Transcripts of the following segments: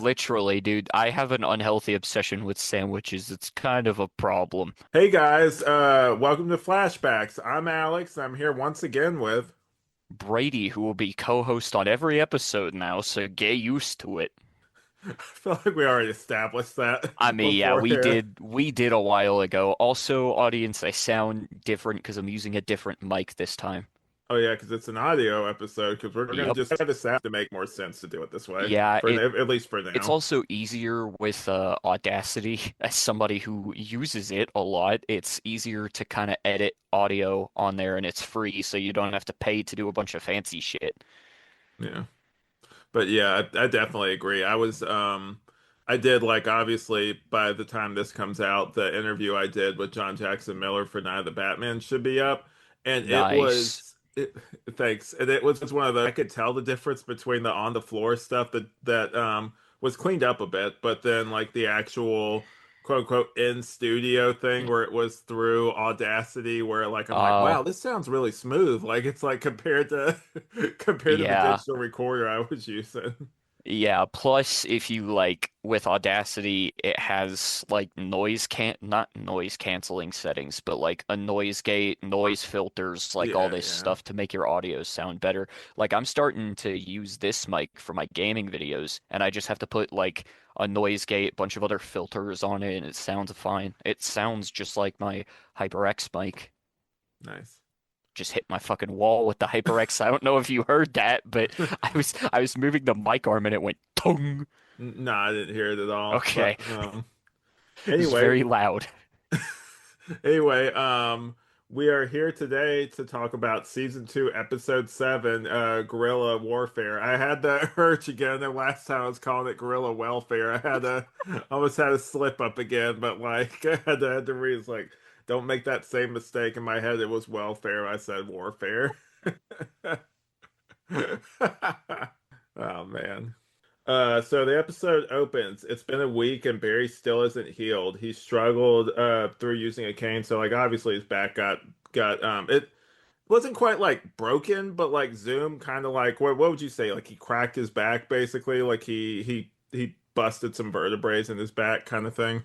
Literally, dude, I have an unhealthy obsession with sandwiches. It's kind of a problem. Hey guys, welcome to Flashbacks. I'm Alex. I'm here once again with. Brady, who will be co-host on every episode now, so get used to it. I feel like we already established that I mean, yeah, before we here. did a while ago. Also, audience, I sound different because I'm using a different mic this time. Oh yeah, because it's an audio episode. Because we're gonna Yep. just try this out to make more sense to do it this way Yeah, for at least for it's now. also easier with Audacity. As somebody who uses it a lot, it's easier to kind of edit audio on there, and it's free, so you don't have to pay to do a bunch of fancy shit. Yeah, but yeah, I definitely agree. I did like obviously by the time this comes out, the interview I did with John Jackson Miller for Night of the Batman should be up, and Nice. thanks. And it was one of the I could tell the difference between the on the floor stuff that was cleaned up a bit, but then like the actual quote unquote in studio thing where it was through Audacity where like I'm like, Oh, wow, this sounds really smooth. Like it's like compared to compared to the yeah. digital recorder I was using. Yeah, plus if you like with Audacity, it has like noise can not noise canceling settings, but like a noise gate, noise filters, like all Yeah, this yeah. stuff to make your audio sound better. Like I'm starting to use this mic for my gaming videos, and I just have to put like a noise gate, bunch of other filters on it, and it sounds fine. It sounds just like my HyperX mic. Nice. Just hit my fucking wall with the HyperX. I don't know if you heard that, but I was moving the mic arm and it went tung. No, I didn't hear it at all. Okay. But It was anyway, very loud. anyway, we are here today to talk about season two, episode seven, guerrilla warfare. I had the urge again. The last time I was calling it guerrilla welfare. Almost had a slip up again, but like I had to read. It's like, don't make that same mistake. In my head, it was welfare. I said warfare. Oh man. So the episode opens. It's been a week and Barry still isn't healed. He struggled through using a cane, so like obviously his back got it wasn't quite like broken, but like Zoom kind of like what would you say? Like he cracked his back basically, like he busted some vertebrae in his back kind of thing.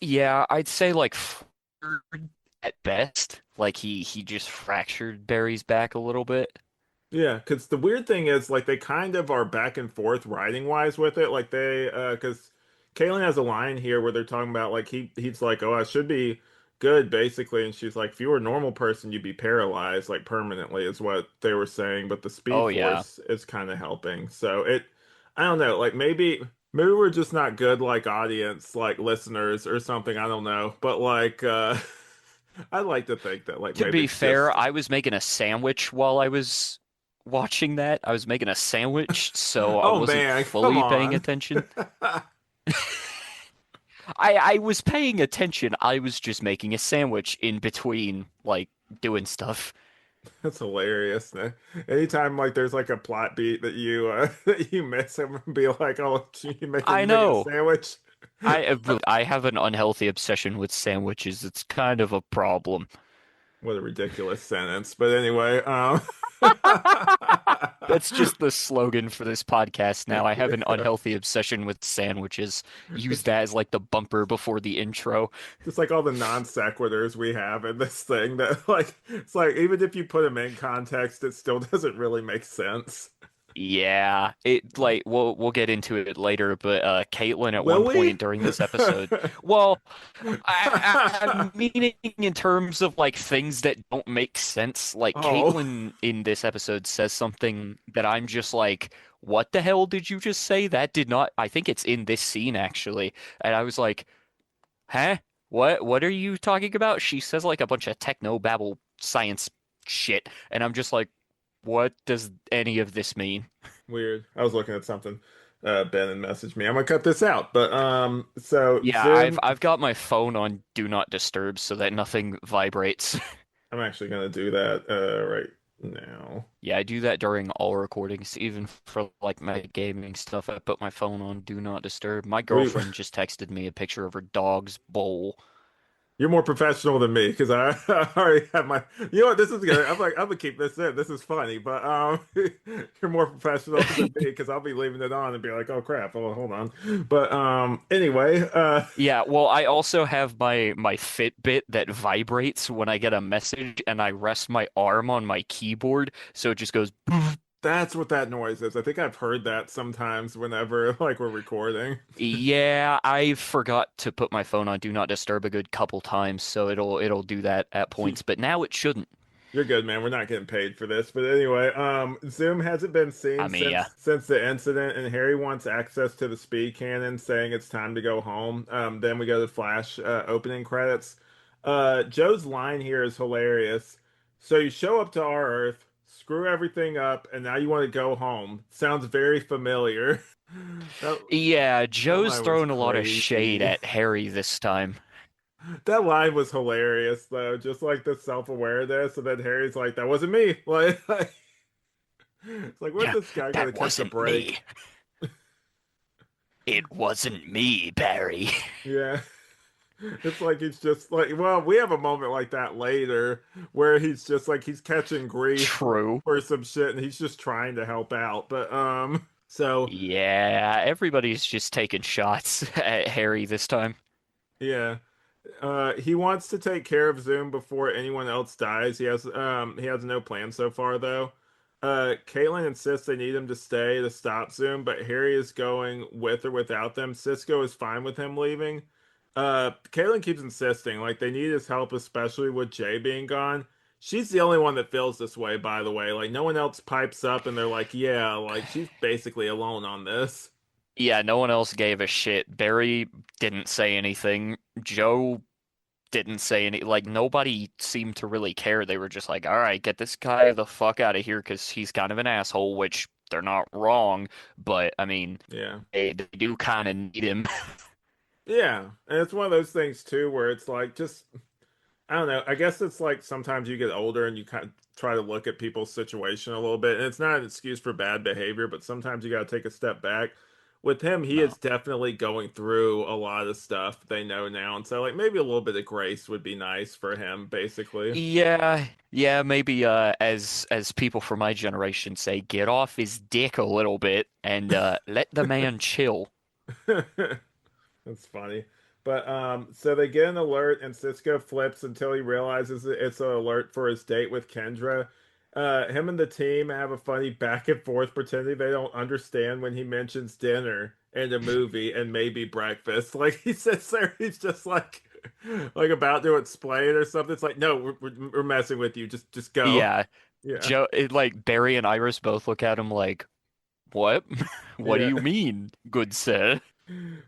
Yeah, I'd say like fractured at best. Like he just fractured Barry's back a little bit. Yeah, because the weird thing is, like, they kind of are back and forth writing wise with it. Like, because Kaylin has a line here where they're talking about, like, he's like, oh, I should be good, basically. And she's like, if you were a normal person, you'd be paralyzed, like, permanently, is what they were saying. But the Speed Oh yeah. Force is kind of helping. I don't know, like, maybe we're just not good, like, audience, like, listeners or something. I don't know. But, like, I'd like to think that, like, To maybe be it's fair, just, I was making a sandwich while I was watching that. I was making a sandwich, so I oh, wasn't man, come fully paying on. attention. I was paying attention. I was just making a sandwich in between like doing stuff. That's hilarious. Anytime like there's like a plot beat that you that you miss, I'm gonna be like, "Oh, I you making a know. sandwich?" I have an unhealthy obsession with sandwiches. It's kind of a problem. What a ridiculous sentence. But anyway, That's just the slogan for this podcast now. I have an unhealthy obsession with sandwiches. Use it's that as like the bumper before the intro. just like all the non sequiturs we have in this thing that like it's like even if you put them in context, it still doesn't really make sense. Yeah, it like we'll get into it later, but Caitlin at Will one we? point during this episode, well, I'm meaning in terms of like things that don't make sense. Like Oh, Caitlin in this episode says something that I'm just like, what the hell did you just say? That did not, I think it's in this scene actually. And I was like, huh? What are you talking about? She says like a bunch of techno babble science shit, and I'm just like, what does any of this mean? weird. I was looking at something. Ben and messaged me. I'm gonna cut this out. But so Yeah, I've Zoom. I've got my phone on do not disturb so that nothing vibrates. I'm actually gonna do that right now. Yeah, I do that during all recordings, even for like my gaming stuff. I put my phone on do not disturb. My What do you, girlfriend just texted me a picture of her dog's bowl. You're more professional than me because I already have my. You know what? This is gonna. I'm gonna keep this in. This is funny, but you're more professional than me because I'll be leaving it on and be like, oh crap, oh hold on. But anyway, Yeah, well, I also have my Fitbit that vibrates when I get a message and I rest my arm on my keyboard, so it just goes that's what that noise is. I think I've heard that sometimes whenever like we're recording. Yeah, I forgot to put my phone on Do Not Disturb a good couple times, so it'll do that at points, but now it shouldn't. You're good, man. We're not getting paid for this. But anyway, Zoom hasn't been I seen mean, yeah. since the incident, and Harry wants access to the speed cannon, saying it's time to go home. Then we go to Flash opening credits. Joe's line here is hilarious. So you show up to our Earth, screw everything up, and now you want to go home. Sounds very familiar. That Yeah, that Joe's line was throwing a lot of shade crazy. at Harry this time. That line was hilarious though, just like the self-awareness, and then Harry's like, "That wasn't me." Like it's like, where's Yeah, this guy gonna that catch a wasn't break? me. It wasn't me, Barry. Yeah, it's like he's just like, well, we have a moment like that later where he's just like he's catching grief True. for some shit, and he's just trying to help out. But so Yeah, everybody's just taking shots at Harry this time. yeah. He wants to take care of Zoom before anyone else dies. He has no plan so far though. Caitlin insists they need him to stay to stop Zoom, but Harry is going with or without them. Cisco is fine with him leaving. Caitlin keeps insisting like they need his help, especially with Jay being gone. She's the only one that feels this way, by the way. Like no one else pipes up and they're like, yeah, like she's basically alone on this. Yeah, no one else gave a shit. Barry didn't say anything. Joe didn't say any, like, nobody seemed to really care. They were just like, all right, get this guy the fuck out of here because he's kind of an asshole, which they're not wrong, but I mean, Yeah. they do kind of need him. Yeah, and it's one of those things too where it's like just I don't know. I guess it's like sometimes you get older and you kind of try to look at people's situation a little bit, and it's not an excuse for bad behavior, but sometimes you got to take a step back. With him, he No. is definitely going through a lot of stuff they know now, and so like maybe a little bit of grace would be nice for him, basically. Yeah, yeah, maybe as people from my generation say, get off his dick a little bit and let the man chill. That's funny. But so they get an alert and Cisco flips until he realizes that it's an alert for his date with Kendra. Him and the team have a funny back and forth pretending they don't understand when he mentions dinner and a movie and maybe breakfast. Like he sits there, he's just like about to explain or something. It's like, no, we're messing with you. Just go. Yeah, Yeah. Joe, like Barry and Iris both look at him like, what? What do Yeah. you mean, good sir?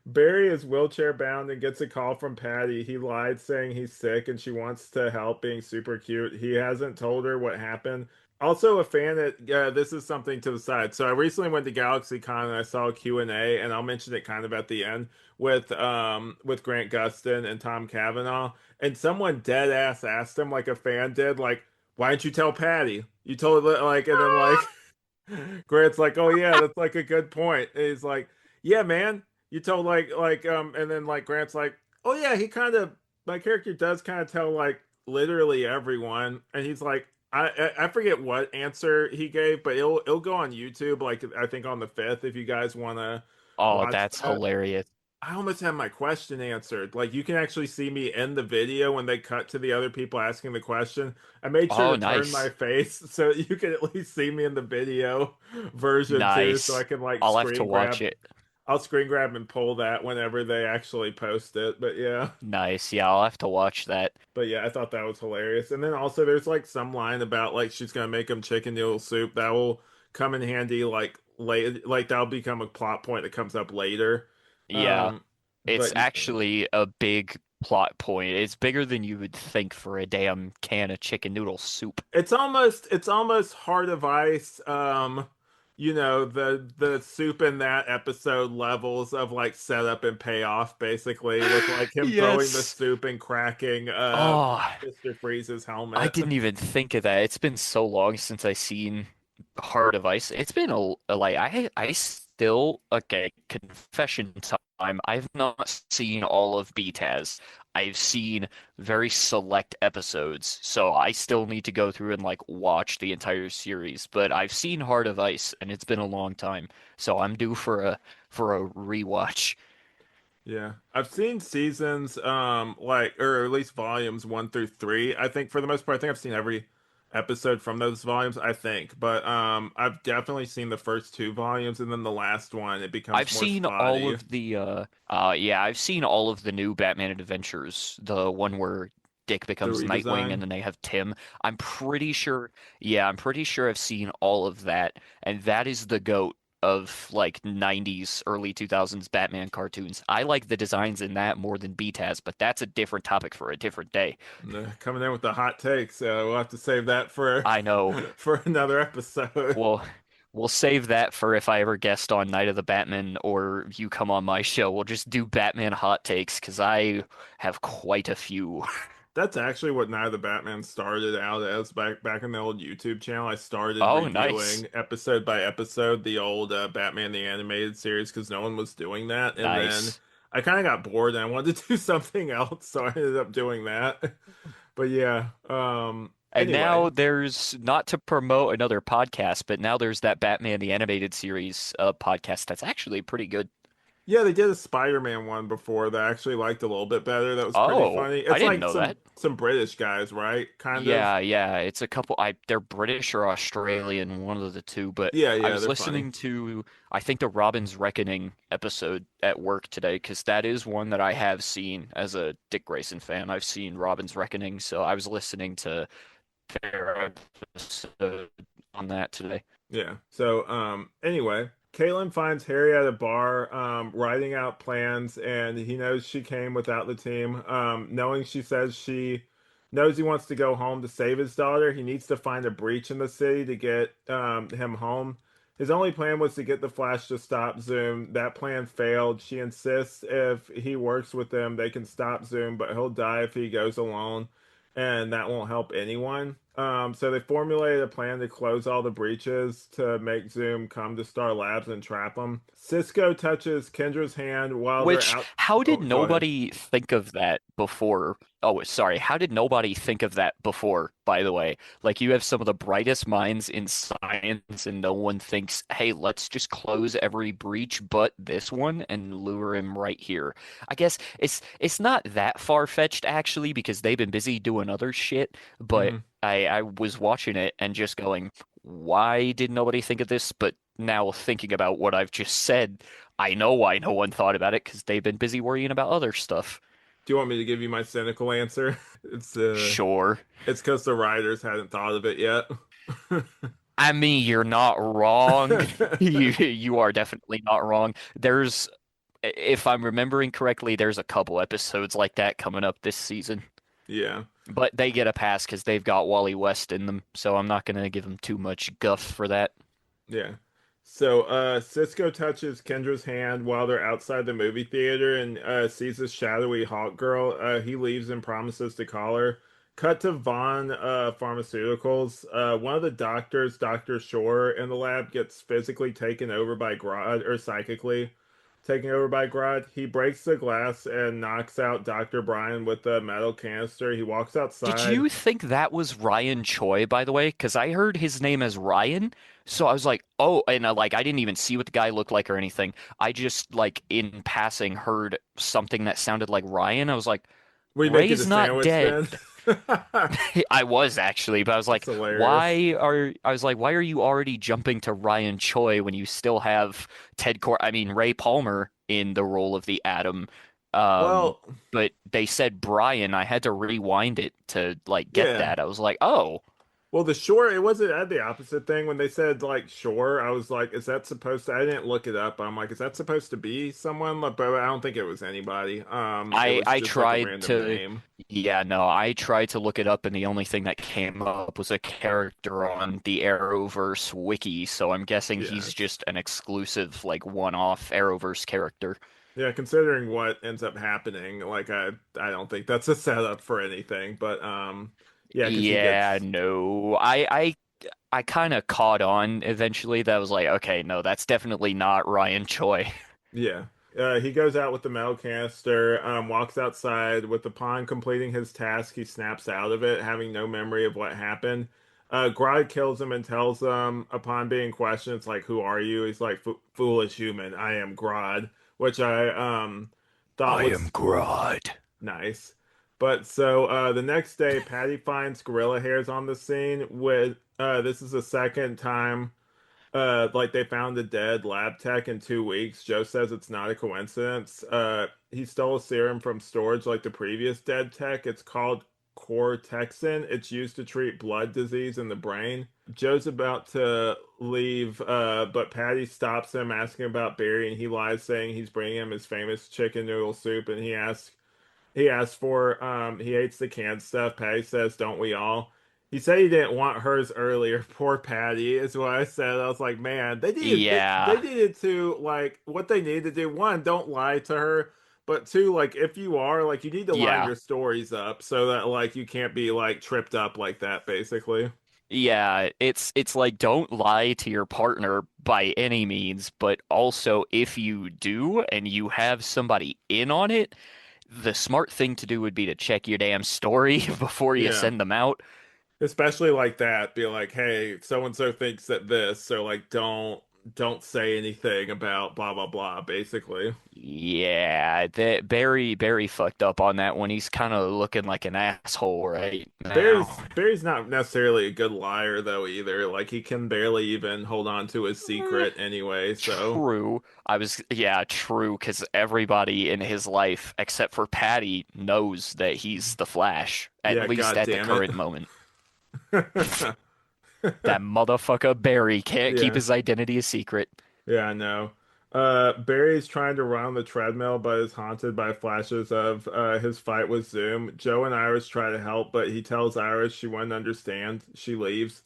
Barry is wheelchair bound and gets a call from Patty. He lied saying he's sick and she wants to help, being super cute. He hasn't told her what happened. Also, a fan that this is something to the side. So I recently went to GalaxyCon and I saw a Q&A, and I'll mention it kind of at the end with Grant Gustin and Tom Cavanaugh. And someone dead ass asked him, like a fan did, like, why didn't you tell Patty? You told like, and then like Grant's like, oh yeah, that's like a good point. And he's like, yeah, man, you told and then like Grant's like, oh yeah, he kind of my character does kind of tell like literally everyone, and he's like, I forget what answer he gave, but it'll go on YouTube, like I think on the 5th if you guys want to Oh, watch that's that. hilarious. I almost had my question answered. Like you can actually see me in the video when they cut to the other people asking the question. I made sure Oh, to turn my nice. face so you can at least see me in the video version too, so I Nice. can like I'll have to screen watch grab. it. I'll screen grab and pull that whenever they actually post it. But yeah. Nice. Yeah, I'll have to watch that. But yeah, I thought that was hilarious. And then also there's like some line about like she's gonna make him chicken noodle soup that will come in handy like late, like that'll become a plot point that comes up later. Yeah, Um it's but actually a big plot point. It's bigger than you would think for a damn can of chicken noodle soup. it's almost Heart of Ice, the soup in that episode levels of like setup and payoff, basically, with like him throwing the Yes. soup and cracking Oh, Mr. Freeze's I helmet. didn't even think of that. It's been so long since I seen Heart of Ice. It's been like I still okay, confession time. I've not seen all of BTAS. I've seen very select episodes, so I still need to go through and like watch the entire series. But I've seen Heart of Ice, and it's been a long time, so I'm due for a rewatch. Yeah. I've seen seasons, like, or at least volumes 1 through 3. I think for the most part, I think I've seen every episode from those volumes, I think. But I've definitely seen the first two volumes, and then the last one, it becomes I've more seen all spotty. of the yeah, I've seen all of the new Batman Adventures, the one where Dick The becomes Nightwing and redesign. then they have Tim. I'm pretty sure, yeah, I'm pretty sure I've seen all of that, and that is the goat of like 90s, early 2000s Batman cartoons. I like the designs in that more than Beat has, but that's a different topic for a different day. Coming in with the hot takes. We'll have to save that for I know. for another episode. We'll we'll save that for if I ever guest on Night of the Batman or you come on my show. We'll just do Batman hot takes because I have quite a few. That's actually what Night of the Batman started out as back in the old YouTube channel. I started Oh, nice. reviewing episode by episode the old Batman the Animated Series because no one was doing that, and then Nice. I kind of got bored and I wanted to do something else, so I ended up doing that. But yeah, And anyway. now there's not to promote another podcast, but now there's that Batman the Animated Series podcast that's actually pretty good. Yeah, they did a Spider-Man one before that I actually liked a little bit better. That was pretty Oh, funny. I It's didn't like know that. some British guys, right? Kind of. Yeah, yeah, it's a couple. They're British or Australian, one of the two. But Yeah, I yeah, was they're funny. listening to, I think the Robin's Reckoning episode at work today because that is one that I have seen as a Dick Grayson fan. I've seen Robin's Reckoning, so I was listening to their episode on that today. Yeah. So, anyway, Caitlin finds Harry at a bar, writing out plans, and he knows she came without the team. Knowing she says she knows he wants to go home to save his daughter, he needs to find a breach in the city to get him home. His only plan was to get the Flash to stop Zoom. That plan failed. She insists if he works with them, they can stop Zoom, but he'll die if he goes alone, and that won't help anyone. So they formulated a plan to close all the breaches to make Zoom come to Star Labs and trap them. Cisco touches Kendra's hand while they're Which, out. how did Oh, go ahead. nobody think of that before? Oh, sorry. How did nobody think of that before, by the way? Like, you have some of the brightest minds in science, and no one thinks, hey, let's just close every breach but this one and lure him right here. I guess it's not that far-fetched, actually, because they've been busy doing other shit, but Hmm. I was watching it and just going, why did nobody think of this? But now thinking about what I've just said, I know why no one thought about it because they've been busy worrying about other stuff. Do you want me to give you my cynical answer? Sure. It's because the writers hadn't thought of it yet. I mean, you're not wrong. You are definitely not wrong. There's, if I'm remembering correctly, there's a couple episodes like that coming up this season. Yeah. But they get a pass because they've got Wally West in them, so I'm not gonna give them too much guff for that. Yeah. So Cisco touches Kendra's hand while they're outside the movie theater and sees a shadowy Hawk girl. He leaves and promises to call her. Cut to Vaughn Pharmaceuticals. One of the doctors, Dr. Shore, in the lab gets physically taken over by GRODD, or psychically taken over by GRODD. He breaks the glass and knocks out Dr. Brian with a metal canister. He walks Did outside. you think that was Ryan Choi, by the way? Because I heard his name as Ryan, so I was like, oh, and like I didn't even see what the guy looked like or anything. I just like in passing heard something that sounded like Ryan. I was like, We make it a Ray's not sandwich dead. then. I was actually, but I was That's like, hilarious. why are you already jumping to Ryan Choi when you still have I mean Ray Palmer in the role of the Atom. Um, Well, but they said Brian. I had to rewind it to like get yeah. that. I was like, oh, Well, the shore, it wasn't at the opposite thing. When they said like shore, I was like, is that supposed to, I didn't look it up. I'm like, is that supposed to be someone? But I don't think it was anybody. It was I just like a tried random to, name. yeah, no, I tried to look it up, and the only thing that came up was a character on the Arrowverse wiki. So I'm guessing Yeah, he's it's, just an exclusive, like one-off Arrowverse character. yeah, considering what ends up happening, like I don't think that's a setup for anything. But yeah, because he Yeah, gets, no, I kind of caught on eventually. That was like, okay, no, that's definitely not Ryan Choi. yeah. He goes out with the metal canister, walks outside. With the pawn completing his task, he snaps out of it, having no memory of what happened. GRODD kills him and tells him, upon being questioned, it's like, "Who are you?" He's like, "Foolish human, I am GRODD," which I thought I am was Grodd. nice. But so the next day, Patty finds gorilla hairs on the scene. With this is the second time like they found a dead lab tech in 2 weeks. Joe says it's not a coincidence. He stole a serum from storage like the previous dead tech. It's called Cortexin. It's used to treat blood disease in the brain. Joe's about to leave, but Patty stops him, asking about Barry, and he lies, saying he's bringing him his famous chicken noodle soup, and he asks for he hates the canned stuff. Patty says, "Don't we all?" He said he didn't want hers earlier. Poor Patty is what I said. I was like, man, they Yeah. needed to like what they need to do. One, don't lie to her, but two, like if you are like you need to line Yeah. your stories up so that like you can't be like tripped up like that, basically. Yeah, it's like don't lie to your partner by any means, but also if you do and you have somebody in on it, the smart thing to do would be to check your damn story before you Yeah. send them out. Especially like that, be like, hey, so and so thinks that this, so like don't say anything about blah blah blah, basically. Yeah, that Barry fucked up on that one. He's kind of looking like an asshole right now. Barry's not necessarily a good liar though either. Like he can barely even hold on to his Eh, secret anyway. So true. Yeah, true, because everybody in his life, except for Patty, knows that he's the Flash, at yeah, least god at the damn it. current moment. That motherfucker Barry can't keep Yeah. his identity a secret. Yeah, I know. Barry's trying to run on the treadmill, but is haunted by flashes of his fight with Zoom. Joe and Iris try to help, but he tells Iris she wouldn't understand. She leaves.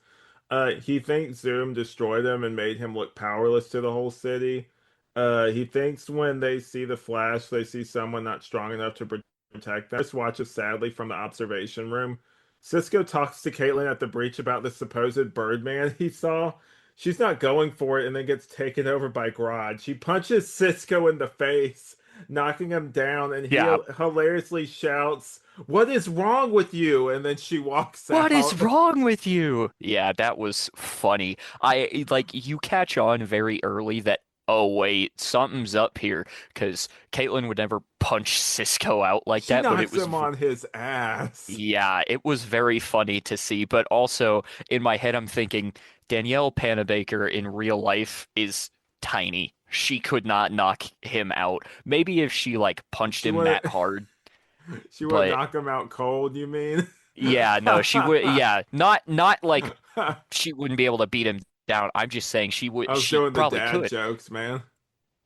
He thinks Zoom destroyed him and made him look powerless to the whole city. He thinks when they see the Flash, they see someone not strong enough to protect them. Iris watches sadly from the observation room. Cisco talks to Caitlin at the breach about the supposed Birdman he saw. She's not going for it and then gets taken over by GRODD. She punches Cisco in the face, knocking him down, and he Yeah. hilariously shouts, "What is wrong with you?" And then she walks What is out. wrong with you? Yeah, that was funny. I like you catch on very early that oh wait, something's up here because Caitlyn would never punch Cisco out like She that, but it knocks was him on his ass. yeah, it was very funny to see, but also in my head I'm thinking Danielle Panabaker in real life is tiny. She could not knock him out. Maybe if she like punched She him wouldn't that hard, she would but knock him out cold, you mean? yeah, no, she would yeah, not like she wouldn't be able to beat him down. I'm just saying I was she doing the probably dad could. jokes, man.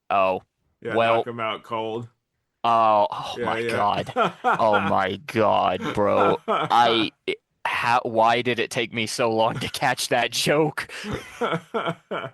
Oh, Yeah, knock well, him out cold. oh Yeah, my yeah. God. Oh my God, bro. How why did it take me so long to catch that joke? Oh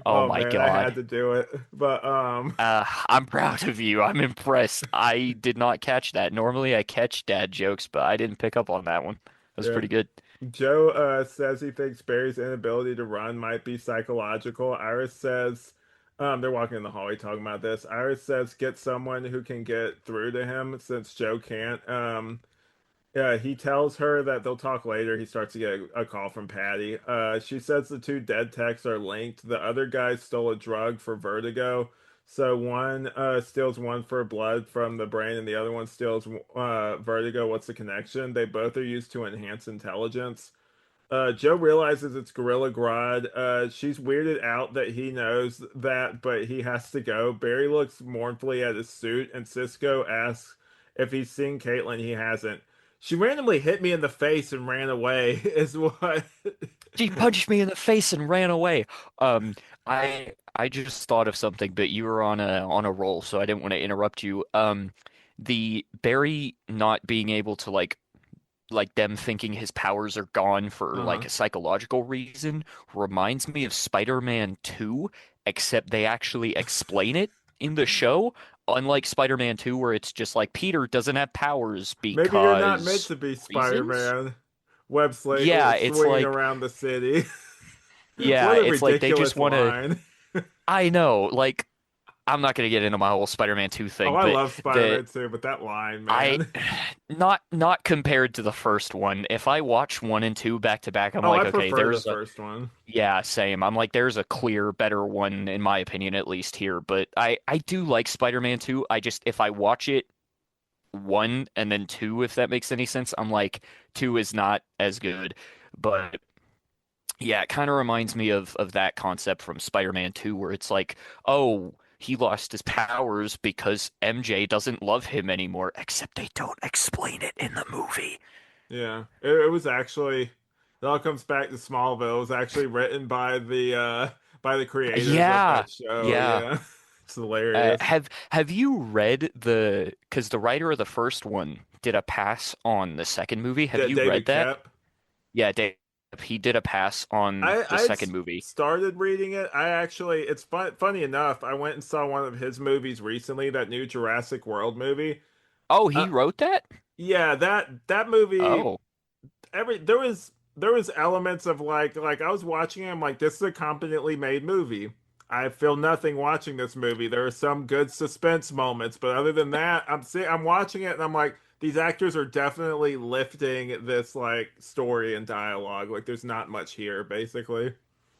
Oh my man, I had God. to do it. But I'm proud of you. I'm impressed. I did not catch that. Normally I catch dad jokes, but I didn't pick up on that one. That was yeah. pretty good. Joe says he thinks Barry's inability to run might be psychological. Iris says, they're walking in the hallway talking about this. Iris says, get someone who can get through to him since Joe can't. Yeah, he tells her that they'll talk later. He starts to get a call from Patty. She says the two dead techs are linked. The other guy stole a drug for vertigo. So one steals one for blood from the brain, and the other one steals vertigo. What's the connection? They both are used to enhance intelligence. Joe realizes it's Gorilla Grodd. She's weirded out that he knows that, but he has to go. Barry looks mournfully at his suit, and Cisco asks if he's seen Caitlin. He hasn't. She randomly hit me in the face and ran away, is what. She punched me in the face and ran away. I just thought of something, but you were on a roll, so I didn't want to interrupt you. The Barry not being able to like them thinking his powers are gone for like Uh-huh. a psychological reason reminds me of Spider-Man 2, except they actually explain it in the show, unlike Spider-Man 2 where it's just like Peter doesn't have powers Maybe you're not meant because to be reasons. Spider-Man. Yeah, it's Swinging like around the city. yeah, What a it's like they just ridiculous want to line. I know, like I'm not gonna get into my whole Spider-Man 2 Oh, thing, I but love the Spider-Man too, but that line, I man. not compared to the first one. If I watch one and two back to back, I'm Oh, I like, okay, prefer the there's a first one. yeah, same. I'm like, there's a clear better one in my opinion, at least here. But I do like Spider-Man 2. I just if I watch it one and then two, if that makes any sense, I'm like two is not as good. But yeah, it kind of reminds me of that concept from Spider-Man 2 where it's like, oh, he lost his powers because MJ doesn't love him anymore, except they don't explain it in the movie. Yeah, it was actually. It all comes back to Smallville. It was actually written by the creators of Yeah. that show. Yeah. Yeah, it's hilarious. Have you read the because the writer of the first one did a pass on the second movie. Have you read David that? Kep. Yeah, Dave, he did a pass on the second movie. Started reading it. I actually, it's funny enough. I went and saw one of his movies recently, that new Jurassic World movie. Oh, Uh, he wrote that? yeah, that movie. Oh. There was elements of like I was watching it. I'm like, this is a competently made movie. I feel nothing watching this movie. There are some good suspense moments, but other than that, I'm watching it and I'm like, these actors are definitely lifting this like story and dialogue. Like, there's not much here, basically.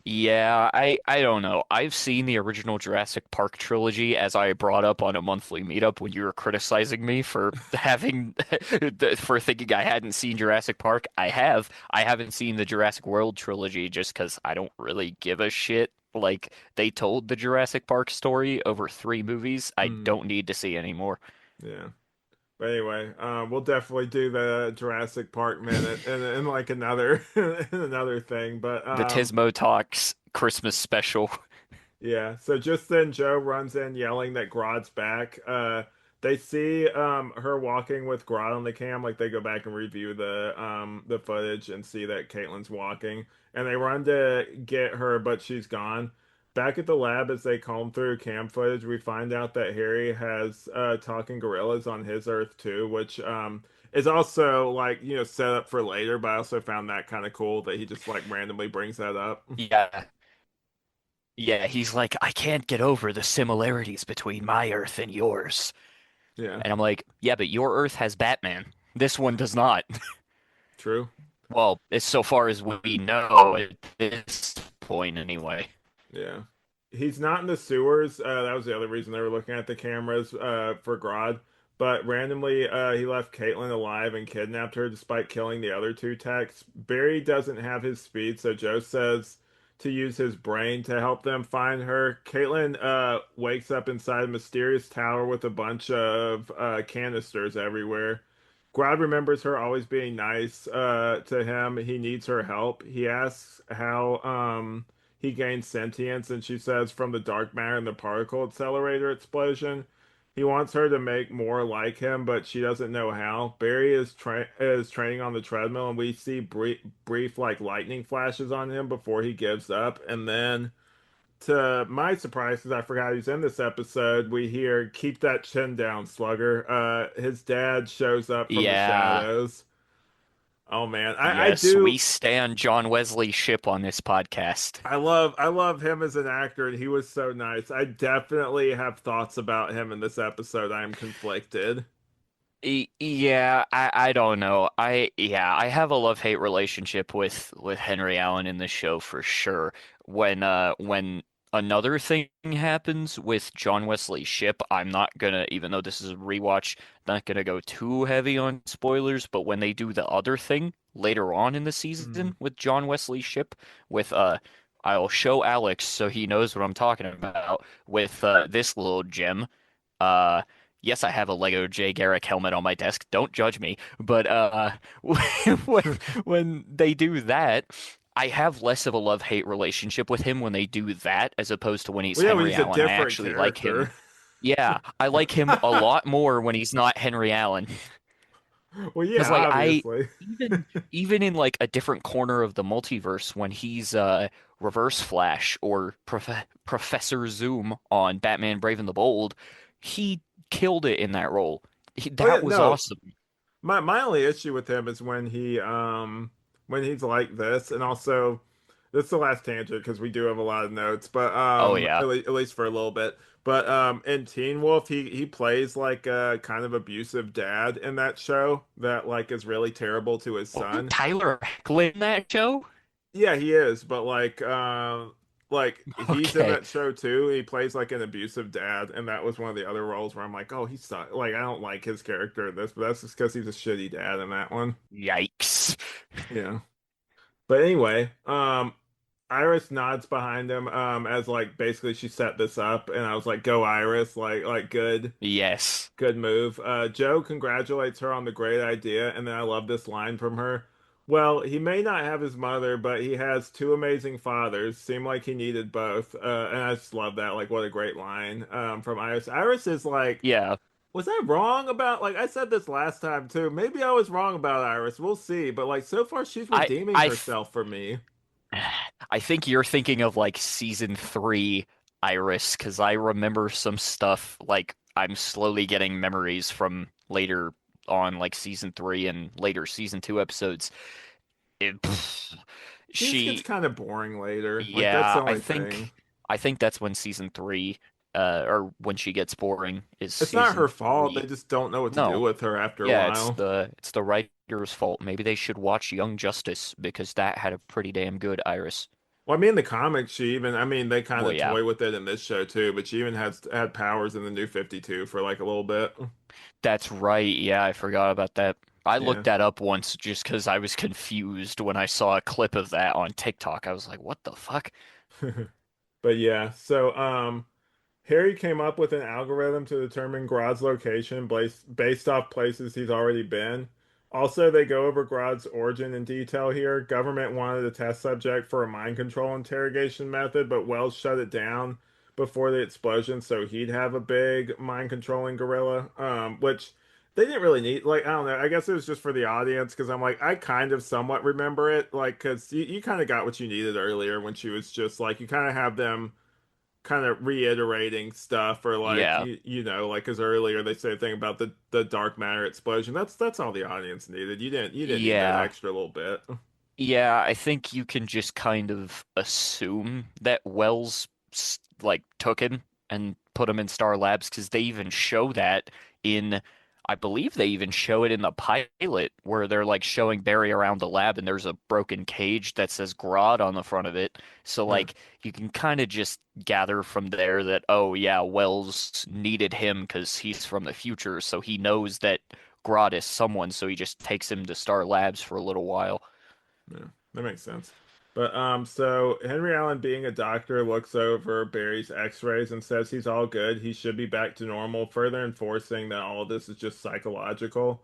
Yeah, I don't know. I've seen the original Jurassic Park trilogy as I brought up on a monthly meetup when you were criticizing me for having for thinking I hadn't seen Jurassic Park. I have. I haven't seen the Jurassic World trilogy just because I don't really give a shit. Like they told the Jurassic Park story over three movies. I Mm, don't need to see anymore. yeah. But anyway, we'll definitely do the Jurassic Park minute and like another another thing. But The TISMO Talks Christmas special. yeah, so just then Joe runs in yelling that Grodd's back. They see her walking with Grodd on the cam, like they go back and review the footage and see that Caitlin's walking, and they run to get her, but she's gone. Back at the lab, as they comb through cam footage, we find out that Harry has talking gorillas on his Earth too, which is also like, set up for later, but I also found that kind of cool that he just like randomly brings that up. Yeah. Yeah, he's like, I can't get over the similarities between my Earth and yours. Yeah, And I'm like, yeah, but your Earth has Batman. This one does not. true. Well, it's so far as we know at this point anyway. Yeah. He's not in the sewers. That was the other reason they were looking at the cameras for Grodd. But randomly, he left Caitlin alive and kidnapped her despite killing the other two techs. Barry doesn't have his speed, so Joe says to use his brain to help them find her. Caitlin wakes up inside a mysterious tower with a bunch of canisters everywhere. Grodd remembers her always being nice to him. He needs her help. He asks how he gains sentience, and she says from the dark matter and the particle accelerator explosion. He wants her to make more like him, but she doesn't know how. Barry is training on the treadmill, and we see brief like lightning flashes on him before he gives up. And then, to my surprise, because I forgot he's in this episode, we hear "Keep that chin down, Slugger." His dad shows up from the Yeah, shadows. Oh man, I yes, we do. stand John Wesley ship on this podcast. I love him as an actor, and he was so nice. I definitely have thoughts about him in this episode. I am conflicted. Yeah, I don't know. I have a love-hate relationship with Henry Allen in the show for sure. When another thing happens with John Wesley Shipp, I'm not gonna, even though this is a rewatch, not gonna go too heavy on spoilers, but when they do the other thing later on in the Mm. season with John Wesley Shipp, with I'll show Alex so he knows what I'm talking about with this little gem. Uh Yes, I have a Lego Jay Garrick helmet on my desk. Don't judge me. But when when they do that, I have less of a love-hate relationship with him when they do that as opposed to when he's Well, yeah, when Henry he's a Allen. I different actually like him. character. Yeah, I like him a lot more when he's not Henry Allen. Well, yeah, Because like I obviously. even in like a different corner of the multiverse when he's Reverse Flash or Professor Zoom on Batman Brave and the Bold, he killed it in that role. Oh yeah, That was no. awesome. My only issue with him is when he's like this, and also This is the last tangent because we do have a lot of notes, but Oh yeah. at least for a little bit. But in Teen Wolf, he plays like a kind of abusive dad in that show that like is really terrible to his Wasn't son. Tyler Hoechlin in that show? Yeah, he is, but like he's in Okay. that show too. He plays like an abusive dad, and that was one of the other roles where I'm like, oh, he sucks. Like I don't like his character in this, but that's just because he's a shitty dad in that one. Yikes. Yeah. But anyway, Iris nods behind him, as like basically she set this up, and I was like, go Iris, like good. Yes. Good move. Joe congratulates her on the great idea, and then I love this line from her. Well, he may not have his mother, but he has two amazing fathers. Seemed like he needed both. And I just love that. Like, what a great line from Iris. Iris is like, Yeah. was I wrong about, like, I said this last time too. Maybe I was wrong about Iris. We'll see. But, like, so far she's I redeeming I th herself for me. I think you're thinking of like season three Iris, because I remember some stuff like I'm slowly getting memories from later on, like season three and later season two episodes. It, She just gets she, kind of boring later. Like, that's yeah, the only thing. I think that's when season three, or when she gets boring is It's not season her fault. They three. just don't know what to do No, with her after a yeah, while. it's the writer's fault. Maybe they should watch Young Justice because that had a pretty damn good Iris. Well, I mean, the comics, I mean, they kind Well, of yeah. toy with it in this show too, but she even has had powers in the New 52 for like a little bit. That's right. Yeah, I forgot about that. I Yeah. looked that up once just because I was confused when I saw a clip of that on TikTok. I was like, what the fuck? But yeah, so Harry came up with an algorithm to determine Grodd's location based off places he's already been. Also, they go over Grodd's origin in detail here. Government wanted a test subject for a mind control interrogation method, but Wells shut it down before the explosion, so he'd have a big mind controlling gorilla. Which they didn't really need. Like, I don't know. I guess it was just for the audience because I'm like, I kind of somewhat remember it. Like, because you kind of got what you needed earlier when she was just like, you kind of have them kind of reiterating stuff or like Yeah. you know like because earlier they said a thing about the dark matter explosion. That's all the audience needed. You didn't need that Yeah. extra little bit. Yeah, I think you can just kind of assume that Wells like took him and put him in Star Labs because they even show that in, I believe they even show it in the pilot where they're like showing Barry around the lab and there's a broken cage that says GRODD on the front of it. So Huh, like you can kind of just gather from there that, oh yeah, Wells needed him because he's from the future, so he knows that GRODD is someone, so he just takes him to Star Labs for a little while. yeah, that makes sense. But so Henry Allen, being a doctor, looks over Barry's X-rays and says he's all good. He should be back to normal, further enforcing that all of this is just psychological.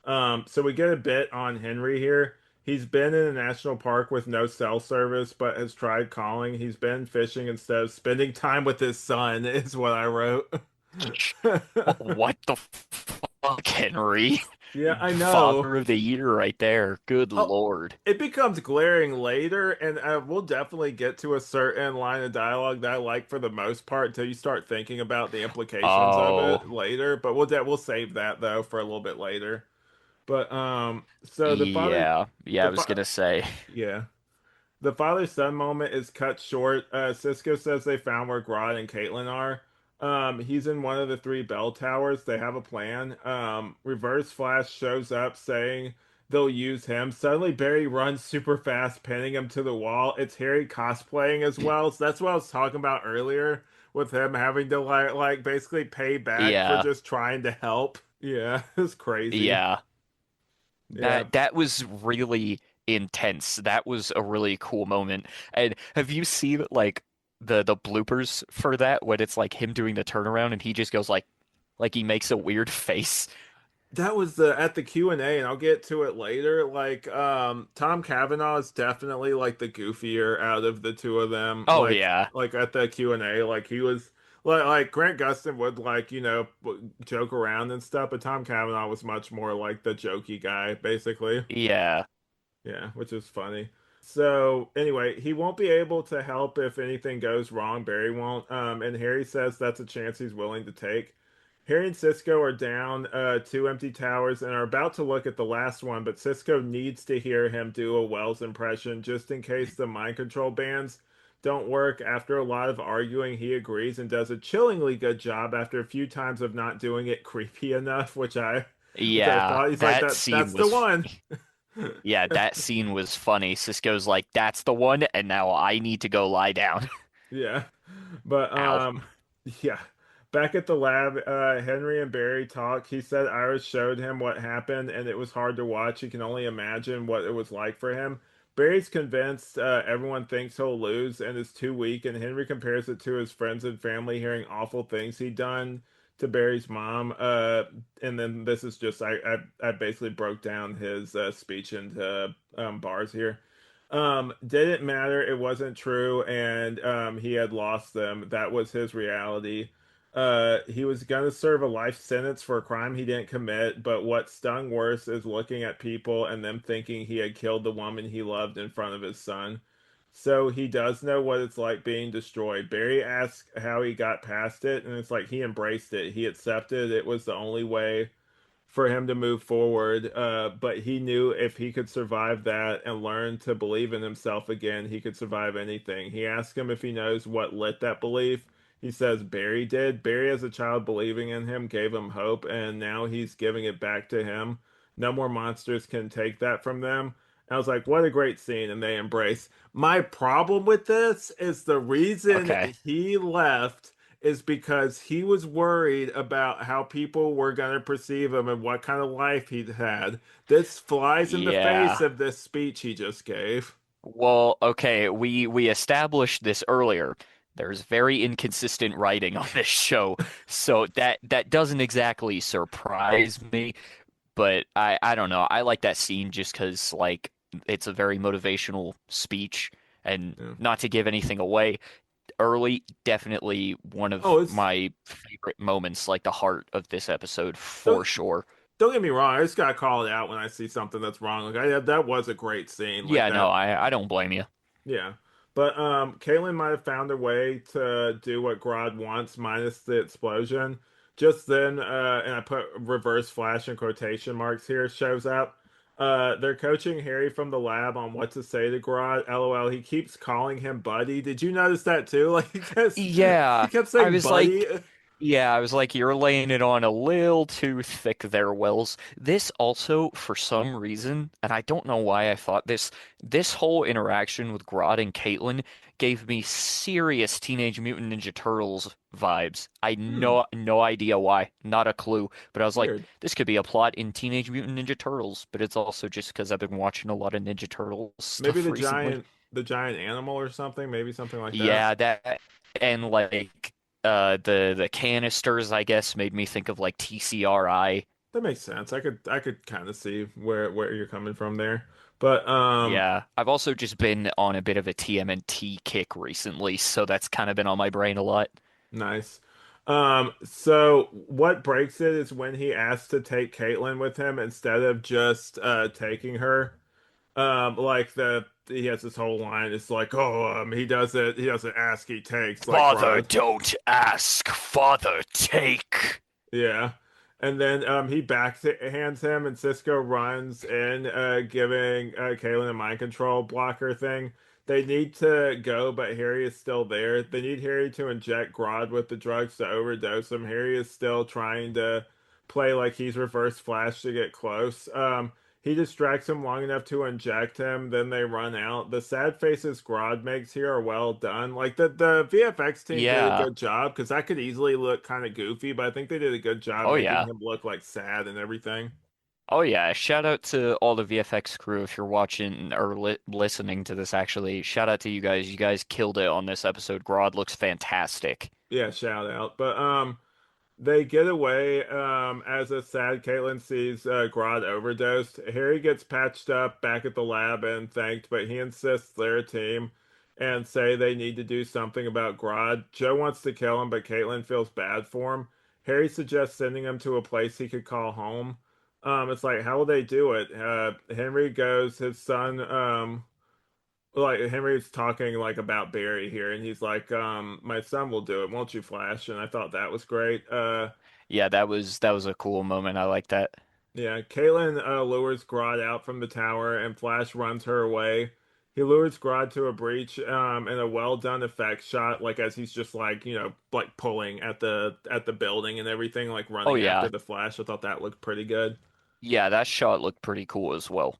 So we get a bit on Henry here. He's been in a national park with no cell service, but has tried calling. He's been fishing instead of spending time with his son, is what I wrote. What the fuck, Henry? Yeah, I know. Father of the year right there. Good Oh, Lord. it becomes glaring later, and we'll definitely get to a certain line of dialogue that I like for the most part until you start thinking about the implications of Oh, it later. But we'll save that though for a little bit later. But so yeah. Yeah, I the was fa gonna say. yeah. The father-son moment is cut short. Cisco says they found where Grodd and Caitlin are. He's in one of the three bell towers. They have a plan. Reverse Flash shows up saying they'll use him. Suddenly, Barry runs super fast, pinning him to the wall. It's Harry cosplaying as well. So that's what I was talking about earlier with him having to like basically pay back for Yeah. just trying to help. Yeah, it's crazy. Yeah. Yeah, That was really intense. That was a really cool moment. And have you seen like the bloopers for that when it's like him doing the turnaround and he just goes like he makes a weird face? that was the at the Q&A, and I'll get to it later. Like, Tom Cavanaugh is definitely like the goofier out of the two of them. Oh yeah. Like at the Q&A, like he was like Grant Gustin would like, joke around and stuff, but Tom Cavanaugh was much more like the jokey guy, basically. Yeah. Yeah, which is funny. So anyway, he won't be able to help if anything goes wrong. Barry won't. And Harry says that's a chance he's willing to take. Harry and Cisco are down two empty towers and are about to look at the last one, but Cisco needs to hear him do a Wells impression just in case the mind control bands don't work. After a lot of arguing, he agrees and does a chillingly good job after a few times of not doing it creepy enough, which I Yeah, thought he's like that that scene that's the was one. funny. Yeah, that scene was funny. Cisco's like, "That's the one," and now I need to go lie down. Yeah. But Ow. yeah. Back at the lab, Henry and Barry talk. He said Iris showed him what happened and it was hard to watch. He can only imagine what it was like for him. Barry's convinced everyone thinks he'll lose and is too weak, and Henry compares it to his friends and family hearing awful things he'd done to Barry's mom. And then this is just I basically broke down his speech into bars here. Didn't matter. It wasn't true, and he had lost them. That was his reality. He was gonna serve a life sentence for a crime he didn't commit, but what stung worse is looking at people and them thinking he had killed the woman he loved in front of his son. So he does know what it's like being destroyed. Barry asks how he got past it, and it's like he embraced it. He accepted it was the only way for him to move forward. But he knew if he could survive that and learn to believe in himself again, he could survive anything. He asked him if he knows what lit that belief. He says Barry did. Barry, as a child, believing in him, gave him hope, and now he's giving it back to him. No more monsters can take that from them. I was like, what a great scene, and they embrace. My problem with this is the reason Okay. he left is because he was worried about how people were going to perceive him and what kind of life he'd had. This flies in the face Yeah. of this speech he just gave. Well, okay, we established this earlier. There's very inconsistent writing on this show, so that doesn't exactly surprise me, but I don't know. I like that scene just 'cause like it's a very motivational speech, and Yeah. not to give anything away, early definitely one Oh, of it's my favorite moments, like the heart of this episode for don't sure. don't get me wrong. I just gotta call it out when I see something that's wrong. Like that was a great scene. Like Yeah, no, that. I don't blame you. Yeah. But Caitlin might have found a way to do what Grodd wants minus the explosion. Just then, and I put reverse flash in quotation marks here, shows up. They're coaching Harry from the lab on what to say to Grodd. LOL, he keeps calling him buddy. Did you notice that too? Like he Yeah, kept I saying was buddy. like, yeah, I was like, you're laying it on a little too thick there, Wells. This also, for some reason, and I don't know why I thought this whole interaction with Grodd and Caitlin gave me serious Teenage Mutant Ninja Turtles vibes. I Hmm, no idea why, not a clue. But I was like, weird. this could be a plot in Teenage Mutant Ninja Turtles. But it's also just because I've been watching a lot of Ninja Turtles Maybe stuff recently. the giant animal or something. Maybe something like that. Yeah, that and like the canisters, I guess, made me think of like TCRI. That makes sense. I could kind of see where you're coming from there. But Yeah, I've also just been on a bit of a TMNT kick recently, so that's kind of been on my brain a lot. nice. So what breaks it is when he asks to take Caitlin with him instead of just taking her. Like he has this whole line. It's like, oh, he doesn't ask, he takes, like Father, Grodd. don't ask. Father, take. Yeah. And then he backhands him, and Cisco runs in, giving Kaylin a mind control blocker thing. They need to go, but Harry is still there. They need Harry to inject Grodd with the drugs to overdose him. Harry is still trying to play like he's reverse flash to get close. He distracts him long enough to inject him, then they run out. The sad faces Grodd makes here are well done. Like the VFX team did a Yeah. good job because that could easily look kind of goofy, but I think they did a good job Oh making yeah. him look like sad and everything. Oh yeah. Shout out to all the VFX crew if you're watching or listening to this actually. Shout out to you guys. You guys killed it on this episode. Grodd looks fantastic. Yeah, shout out. But they get away as a sad Caitlin sees Grodd overdosed. Harry gets patched up back at the lab and thanked, but he insists they're a team and say they need to do something about Grodd. Joe wants to kill him, but Caitlin feels bad for him. Harry suggests sending him to a place he could call home. It's like, how will they do it? Henry goes, his son like Henry's talking like about Barry here, and he's like, my son will do it, won't you, Flash? And I thought that was great. Yeah, that was a cool moment. I like that. Yeah, Caitlin lures Grodd out from the tower, and Flash runs her away. He lures Grodd to a breach, in a well done effect shot, like as he's just like like pulling at the building and everything, like Oh running after yeah. the Flash. I thought that looked pretty good. Yeah, that shot looked pretty cool as well.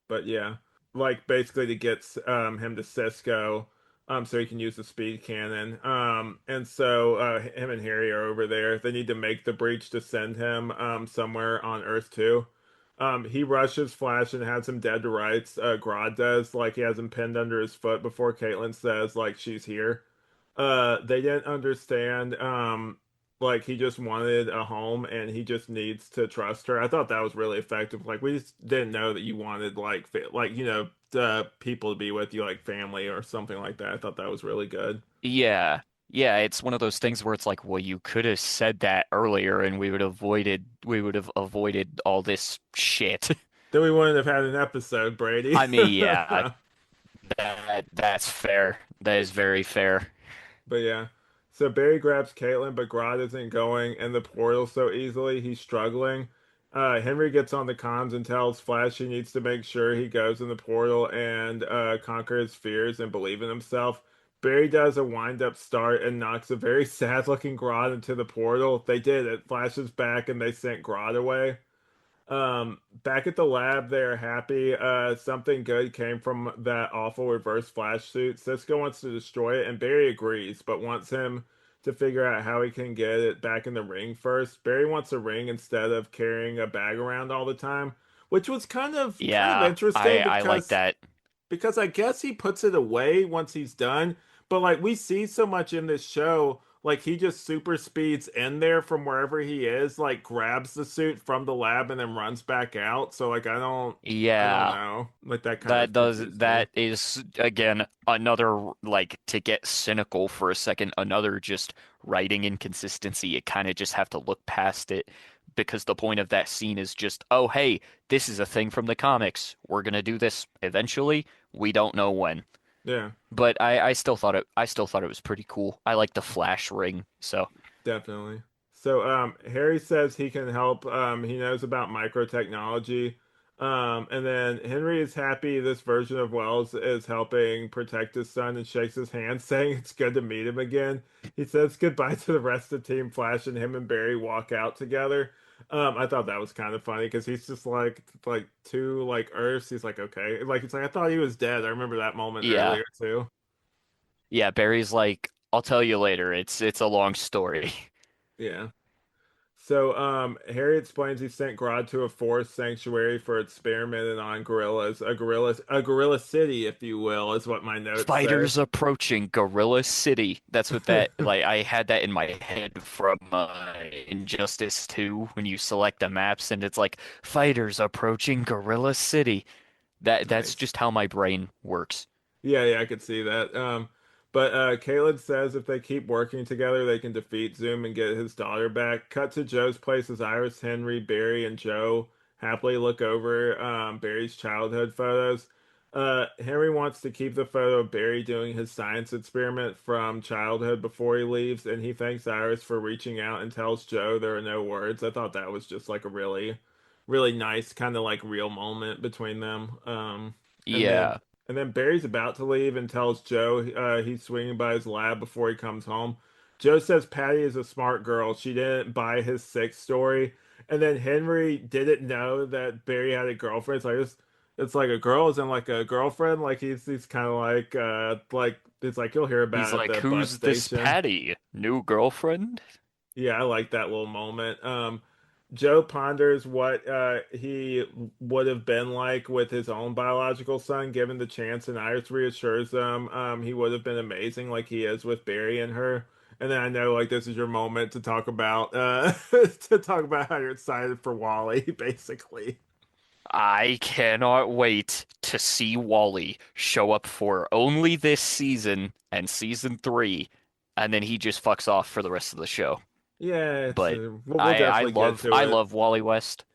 But yeah, like basically to get him to Cisco, so he can use the speed cannon. And so him and Harry are over there. They need to make the breach to send him somewhere on Earth too. He rushes Flash and has him dead to rights. Grodd does, like he has him pinned under his foot before Caitlin says like she's here. They didn't understand. Like he just wanted a home and he just needs to trust her. I thought that was really effective. Like we just didn't know that you wanted like the people to be with you like family or something like that. I thought that was really good. Yeah. Yeah, it's one of those things where it's like, well, you could have said that earlier and we would have avoided all this shit. Then we wouldn't have had an episode, Brady. I mean, yeah, that's fair. That is very fair. But yeah. So Barry grabs Caitlin, but Grodd isn't going in the portal so easily. He's struggling. Henry gets on the comms and tells Flash he needs to make sure he goes in the portal and conquer his fears and believe in himself. Barry does a wind-up start and knocks a very sad-looking Grodd into the portal. They did it. Flash is back and they sent Grodd away. Back at the lab, they're happy. Something good came from that awful reverse flash suit. Cisco wants to destroy it, and Barry agrees, but wants him to figure out how he can get it back in the ring first. Barry wants a ring instead of carrying a bag around all the time, which was kind of Yeah, interesting I like that. because I guess he puts it away once he's done. But like we see so much in this show, like he just super speeds in there from wherever he is, like grabs the suit from the lab and then runs back out. So like I don't Yeah. know. Like that kind That of does confused me. that is again another like to get cynical for a second, another just writing inconsistency. You kind of just have to look past it because the point of that scene is just, oh hey, this is a thing from the comics. We're gonna do this eventually. We don't know when. Yeah. But I still thought it was pretty cool. I like the flash ring, so Definitely. So Harry says he can help. He knows about microtechnology. And then Henry is happy this version of Wells is helping protect his son and shakes his hand, saying it's good to meet him again. He says goodbye to the rest of Team Flash, and him and Barry walk out together. I thought that was kind of funny because he's just like two like Earths. He's like okay, like it's like I thought he was dead. I remember that moment yeah. earlier too. Yeah, Barry's like, I'll tell you later. It's a long story. Yeah. So, Harry explains he sent Grodd to a forest sanctuary for experimenting on gorillas, a gorilla city, if you will, is what my notes say. Fighters approaching Gorilla City. That's what that like I had that in my head from Injustice 2 when you select the maps and it's like fighters approaching Gorilla City. That's Nice. just how my brain works. Yeah, yeah, I could see that. But Caleb says if they keep working together, they can defeat Zoom and get his daughter back. Cut to Joe's place as Iris, Henry, Barry, and Joe happily look over Barry's childhood photos. Henry wants to keep the photo of Barry doing his science experiment from childhood before he leaves, and he thanks Iris for reaching out and tells Joe there are no words. I thought that was just like a really, really nice kind of like real moment between them. And then Yeah. and then Barry's about to leave and tells Joe he's swinging by his lab before he comes home. Joe says Patty is a smart girl. She didn't buy his sex story. And then Henry didn't know that Barry had a girlfriend. It's like a girl isn't like a girlfriend. Like he's kind of like it's like you'll hear He's about it at like, the bus "Who's this station. Patty? New girlfriend?" Yeah, I like that little moment. Joe ponders what he would have been like with his own biological son, given the chance, and Iris reassures him he would have been amazing like he is with Barry and her. And then I know like this is your moment to talk about to talk about how you're excited for Wally, basically. I cannot wait to see Wally show up for only this season and season 3, and then he just fucks off for the rest of the show. Yeah, it's But we'll I I definitely get love to I it. love Wally West.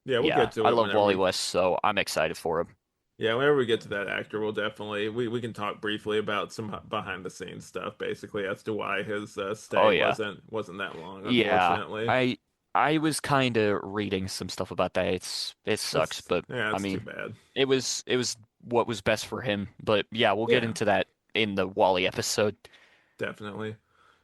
Yeah, we'll Yeah, get to I it love whenever Wally we West, so I'm excited for him. Yeah, whenever we get to that actor, we'll definitely we can talk briefly about some behind the scenes stuff, basically as to why his Oh stay yeah. wasn't that long, Yeah. unfortunately. I was kind of reading some stuff about that. It sucks, but I It's too mean, bad. it was what was best for him. But yeah, we'll get Yeah, into that in the Wally episode. definitely.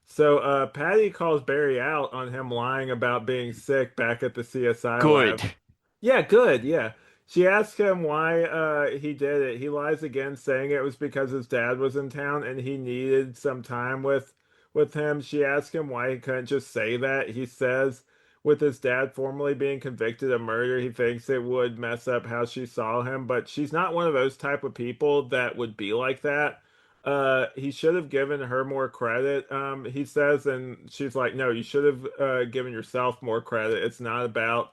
So Patty calls Barry out on him lying about being sick back at the CSI lab. Good. Yeah, good. Yeah. She asks him why he did it. He lies again, saying it was because his dad was in town and he needed some time with him. She asks him why he couldn't just say that. He says with his dad formally being convicted of murder, he thinks it would mess up how she saw him, but she's not one of those type of people that would be like that. He should have given her more credit, he says, and she's like, no, you should have given yourself more credit. It's not about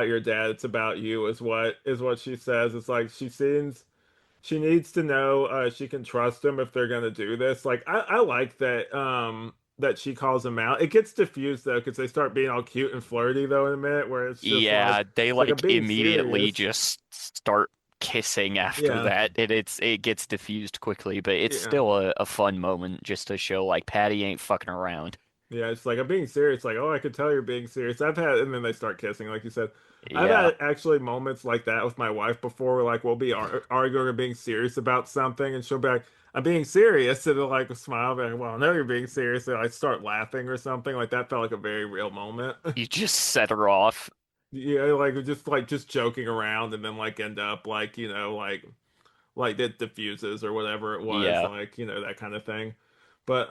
your dad, it's about you, is what she says. It's like she needs to know she can trust him if they're gonna do this. Like I like that that she calls him out. It gets diffused though because they start being all cute and flirty though in a minute where Yeah, they it's like I'm like being immediately serious. just start kissing after Yeah. that, and it gets diffused quickly, but it's Yeah. still a fun moment just to show like Patty ain't fucking around. Yeah, it's like I'm being serious. Like, oh, I could tell you're being serious. I've had, and then they start kissing, like you said. I've Yeah. had actually moments like that with my wife before, where like we'll be arguing or being serious about something, and she'll be like, "I'm being serious," and they'll like smile, be like, "Well, I know you're being serious." And I start laughing or something. Like that felt like a very real moment. You just set her off. Yeah, like just joking around, and then like end up like like it diffuses or whatever it was, Yeah. like, that kind of thing. But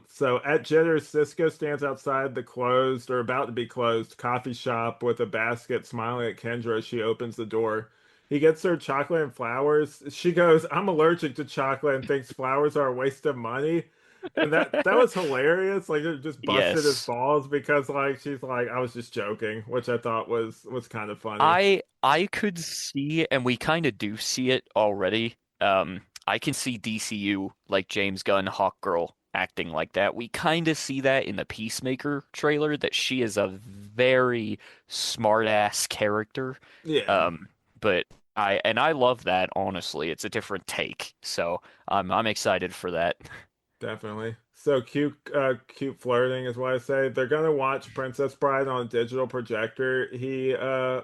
so at Jitter's, Cisco stands outside the closed or about to be closed coffee shop with a basket, smiling at Kendra as she opens the door. He gets her chocolate and flowers. She goes, "I'm allergic to chocolate," and thinks flowers are a waste of money. And that was hilarious. Like it just busted his Yes. balls because like she's like, I was just joking, which I thought was kind of funny. I could see, and we kind of do see it already. I can see DCU like James Gunn, Hawkgirl acting like that. We kind of see that in the Peacemaker trailer that she is a very smart ass character. Yeah. Um, but I love that honestly. It's a different take, so I'm excited for that. Definitely. So cute, cute flirting is what I say. They're gonna watch Princess Bride on a digital projector. He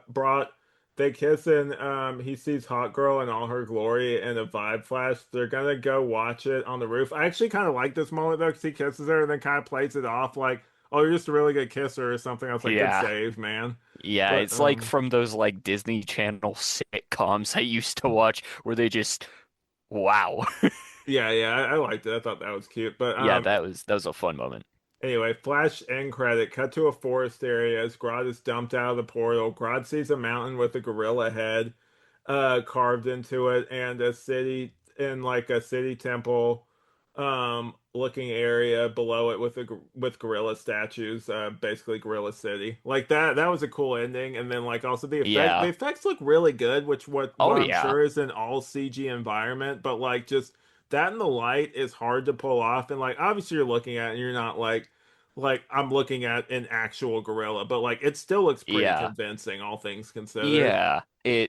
brought they kiss and he sees Hot Girl in all her glory and a vibe flash. They're gonna go watch it on the roof. I actually kind of like this moment though, because he kisses her and then kind of plays it off like, "Oh, you're just a really good kisser" or something. I was like, "Good Yeah. save, man." Yeah, But it's like from those like Disney Channel sitcoms I used to watch where they just wow. yeah, yeah, I liked it. I thought that was cute. But Yeah, that was a fun moment. anyway, flash end credit. Cut to a forest area as Grodd is dumped out of the portal. Grodd sees a mountain with a gorilla head carved into it and a city in like a city temple looking area below it with with gorilla statues, basically Gorilla City. Like that was a cool ending. And then like also the Yeah. effects look really good, which what Oh I'm yeah. sure is an all CG environment, but like just that in the light is hard to pull off. And like obviously you're looking at it and you're not like I'm looking at an actual gorilla, but like it still looks pretty Yeah. convincing, all things considered. Yeah.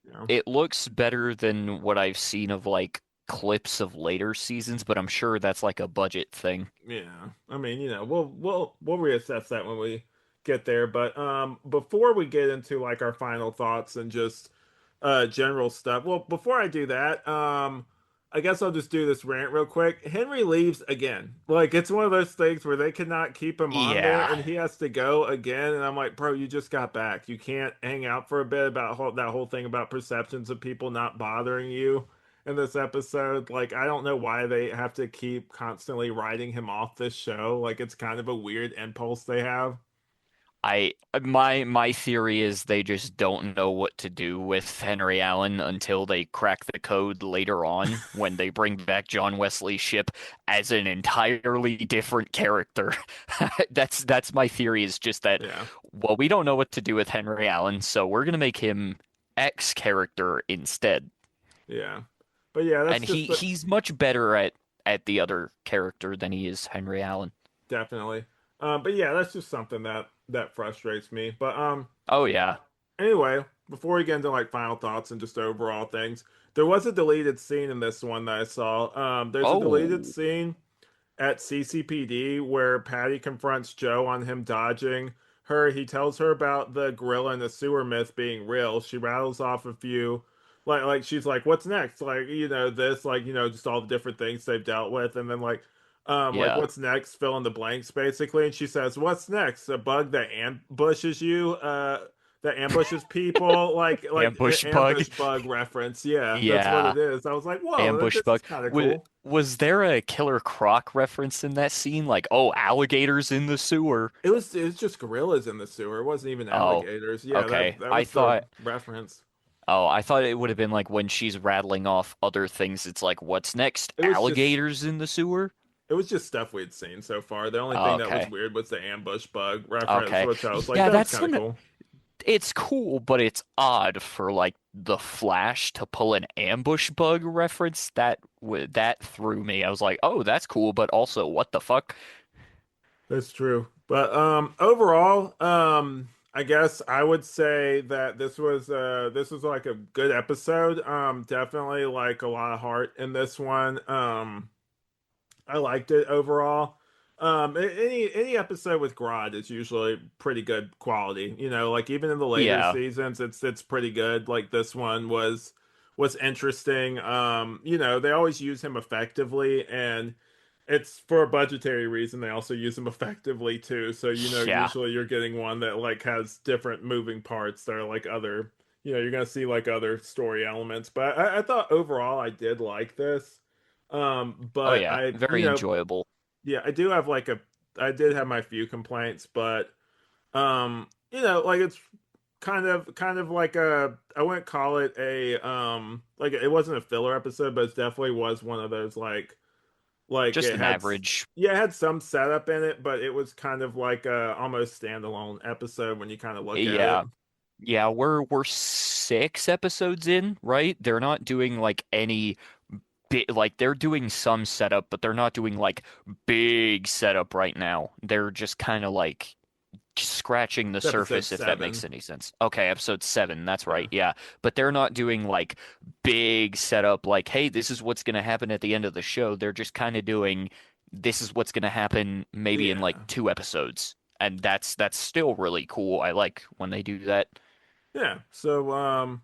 You know? It looks better than what I've seen of like clips of later seasons, but I'm sure that's like a budget thing. Yeah. I mean, we'll reassess that when we get there. But before we get into like our final thoughts and just general stuff. Well, before I do that, I guess I'll just do this rant real quick. Henry leaves again. Like it's one of those things where they cannot keep him on there Yeah. and he has to go again. And I'm like, bro, you just got back. You can't hang out for a bit about that whole thing about perceptions of people not bothering you in this episode. Like, I don't know why they have to keep constantly writing him off this show. Like, it's kind of a weird impulse they have. My theory is they just don't know what to do with Henry Allen until they crack the code later on when they bring back John Wesley Shipp as an entirely different character. That's my theory is just that Yeah, well we don't know what to do with Henry Allen, so we're gonna make him X character instead. yeah. But yeah, that's And just he's much better at the other character than he is Henry Allen. definitely. But yeah, that's just something that frustrates me. But Oh yeah. anyway, before we get into like final thoughts and just overall things, there was a deleted scene in this one that I saw. There's a deleted Oh, scene at CCPD where Patty confronts Joe on him dodging her. He tells her about the gorilla in the sewer myth being real. She rattles off a few, like she's like, "What's next?" Like this, just all the different things they've dealt with, and then like yeah. what's next? Fill in the blanks basically. And she says, "What's next? A bug that ambushes you? That ambushes people? Ambush bug. Ambush bug reference? Yeah, that's what Yeah, it is." I was like, "Whoa, ambush this is bug. kind of Was cool." was there a Killer Croc reference in that scene? Like, oh, alligators in the sewer. It was just gorillas in the sewer. It wasn't even Oh, alligators. Yeah, okay. that was the reference. I thought it would have been like when she's rattling off other things. It's like, what's next? It was just Alligators in the sewer? it was just stuff we'd seen so far. The only thing that was Okay. weird was the ambush bug reference, Okay. which I was like, Yeah, that was that's kind of an cool. it's cool, but it's odd for like the Flash to pull an ambush bug reference. That threw me. I was like, "Oh, that's cool, but also what the fuck?" That's true. But overall, I guess I would say that this was like a good episode. Definitely like a lot of heart in this one. I liked it overall. Any episode with Grodd is usually pretty good quality. Like even in the later Yeah. seasons, it's pretty good. Like this one was interesting. They always use him effectively, and it's for a budgetary reason. They also use him effectively too. So Yeah. usually you're getting one that like has different moving parts that are like other. You're gonna see like other story elements. But I thought overall I did like this. Oh But yeah. Very enjoyable. yeah, I did have my few complaints, but like it's kind of like I wouldn't call it like it wasn't a filler episode, but it definitely was one of those like Just it an had average. yeah, it had some setup in it, but it was kind of like a almost standalone episode when you kind of look at it. Yeah. Yeah, we're 6 episodes in, right? They're not doing like any big, like they're doing some setup, but they're not doing like big setup right now. They're just kind of like scratching the It's episode surface, if that makes 7. any sense. Okay, episode 7, that's Yeah. right. Yeah. But they're not doing like big setup, like, hey, this is what's going to happen at the end of the show. They're just kind of doing this is what's going to happen maybe in like Yeah. 2 episodes. And that's still really cool. I like when they do that. Yeah. So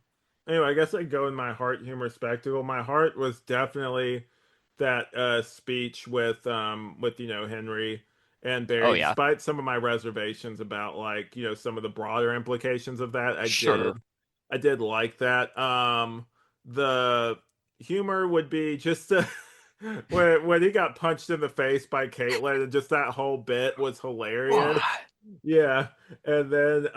anyway, I guess I go in my heart humor spectacle. My heart was definitely that speech with Henry and Oh Barry, yeah. despite some of my reservations about like, some of the broader implications of that. Sure. I did like that. The humor would be just when he got punched in the face by Caitlyn and just that whole bit was hilarious. Yeah. And then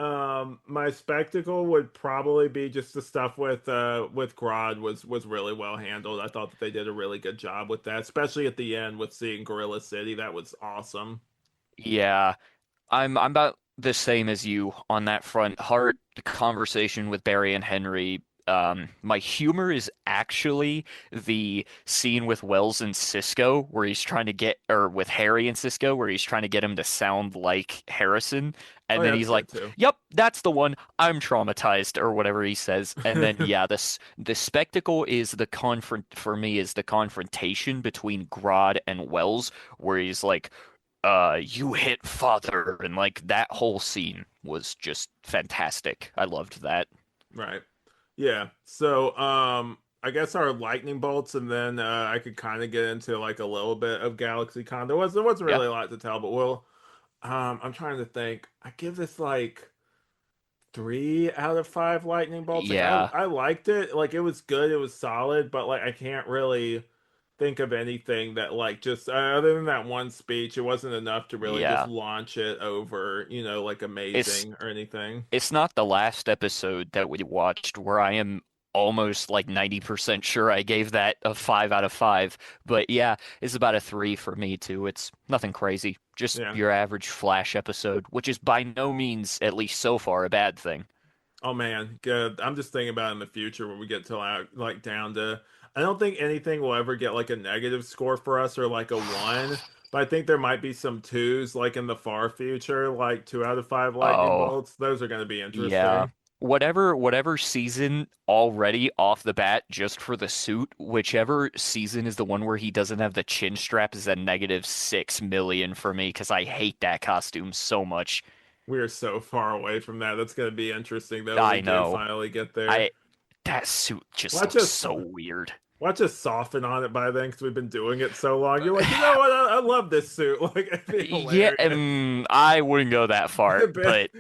my spectacle would probably be just the stuff with Grodd was really well handled. I thought that they did a really good job with that, especially at the end with seeing Gorilla City. That was awesome. Yeah. I'm about the same as you on that front. Heart conversation with Barry and Henry. My humor is actually the scene with Wells and Cisco where he's trying to get, or with Harry and Cisco where he's trying to get him to sound like Harrison. Oh And yeah, then that's he's like, good too. "Yep, that's the one. I'm traumatized," or whatever he says. And then yeah, this the spectacle is the confront for me is the confrontation between Grodd and Wells, where he's like, you hit father, and like that whole scene was just fantastic. I loved that. Right. Yeah. So I guess our lightning bolts, and then I could kind of get into like a little bit of Galaxy Con. There wasn't Yeah. really a lot to tell, but I'm trying to think. I give this like 3 out of 5 lightning bolts. Like I Yeah. I liked it. Like it was good. It was solid. But like I can't really think of anything that like just other than that one speech. It wasn't enough to really just Yeah. launch it over. Like It's amazing or anything. it's not the last episode that we watched where I am almost like 90% sure I gave that a 5 out of 5. But yeah, it's about a 3 for me too. It's nothing crazy. Just Yeah. your average Flash episode, which is by no means, at least so far, a bad thing. Oh man, good. I'm just thinking about in the future when we get to like down to. I don't think anything will ever get like a negative score for us or like a 1, but I think there might be some 2s like in the far future, like 2 out of 5 lightning Oh, bolts. Those are going to be yeah. interesting. whatever season already off the bat, just for the suit, whichever season is the one where he doesn't have the chin strap is a -6 million for me because I hate that costume so much. We are so far away from that. That's going to be interesting though when we I do know. finally get there. I That suit just Watch looks us so weird. watch us soften on it by then because we've been doing it so long. You're like, you know what? I love this suit. Like, it'd be Yeah, hilarious. I wouldn't go that far, But but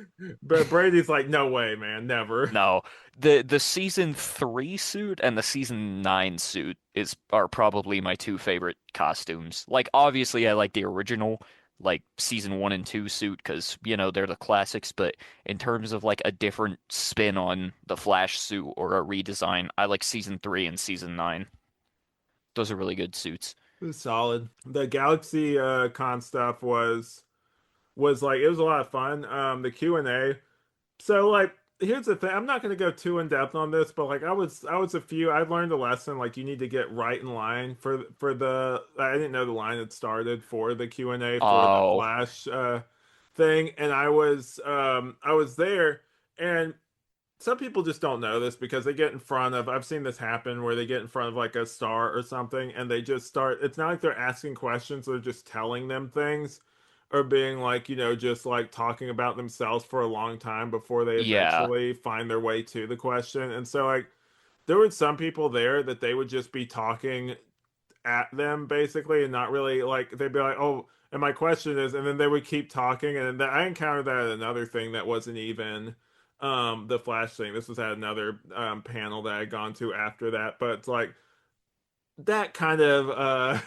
but Brady's like, no way, man, never. no. The season 3 suit and the season 9 suit is are probably my two favorite costumes. Like obviously I like the original like season 1 and 2 suit because they're the classics, but in terms of like a different spin on the Flash suit or a redesign, I like season 3 and season 9. Those are really good suits. It was solid. The Galaxy con stuff was like it was a lot of fun. The Q&A. So like here's the thing. I'm not gonna go too in depth on this, but like I learned a lesson like you need to get right in line for the I didn't know the line had started for the Q&A for the Oh, Flash thing and I was there and some people just don't know this because they get in front of I've seen this happen where they get in front of like a star or something and they just start it's not like they're asking questions, they're just telling them things or being like, just like talking about themselves for a long time before they yeah, eventually find their way to the question. And so like there were some people there that they would just be talking at them basically and not really like they'd be like, "Oh, and my question is," and then they would keep talking and then I encountered that at another thing that wasn't even the Flash thing. This was at another panel that I had gone to after that, but it's like that kind of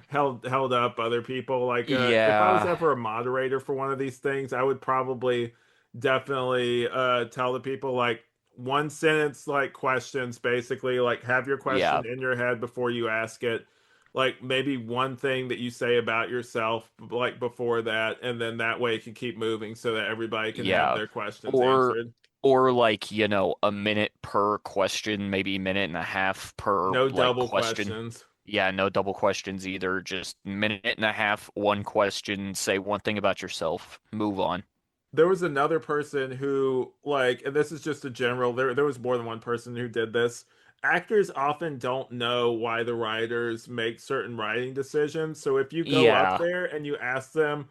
held up other people. Like if I was yeah, ever a moderator for one of these things, I would probably definitely tell the people like one sentence like questions basically like have your yeah, question in your head before you ask it. Like maybe one thing that you say about yourself like before that and then that way it can keep moving so that everybody can have yeah. their questions Or answered. or like, a minute per question, maybe a minute and a half per No like double question. questions. Yeah, no double questions either. Just minute and a half, one question, say one thing about yourself, move on. There was another person who like and this is just a general there was more than one person who did this. Actors often don't know why the writers make certain writing decisions. So if you go up Yeah, there and you ask them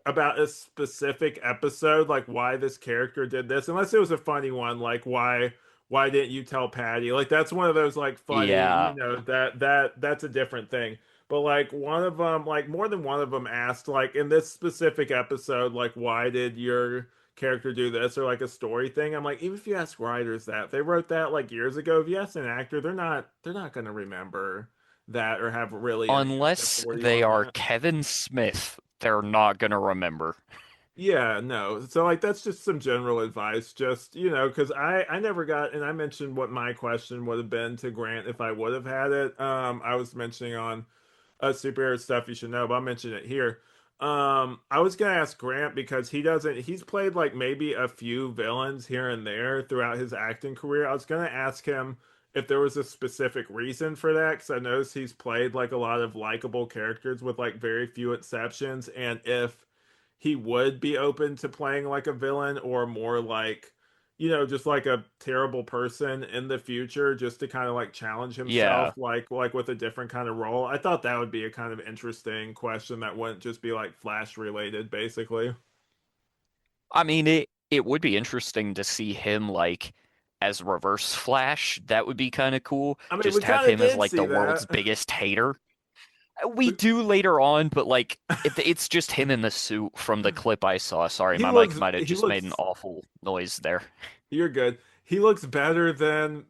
about a specific episode, like why this character did this, unless it was a funny one, like why didn't you tell Patty? Like that's one of those like funny, yeah. that's a different thing. But like one of them, like more than one of them asked, like in this specific episode, like why did your character do this or like a story thing? I'm like, even if you ask writers that, they wrote that like years ago. If you ask an actor, they're not gonna remember that or have really any like Unless authority they on are that. Kevin Smith, they're not gonna remember. Yeah, no. So like that's just some general advice. Just, because I never got and I mentioned what my question would have been to Grant if I would have had it. I was mentioning on superhero stuff you should know, but I'll mention it here. I was gonna ask Grant because he's played like maybe a few villains here and there throughout his acting career. I was gonna ask him if there was a specific reason for that because I noticed he's played like a lot of likable characters with like very few exceptions, and if he would be open to playing like a villain or more like just like a terrible person in the future just to kind of like challenge himself Yeah. like with a different kind of role. I thought that would be a kind of interesting question that wouldn't just be like Flash related basically. I mean, it would be interesting to see him like as Reverse Flash. That would be kind of cool. I mean, we Just have kind of him as did like see the world's that. biggest hater. We do later on, but like it's just him in the suit from the clip I saw. Sorry, he my mic looks might have he just made an looks awful noise there. You're good. He looks better than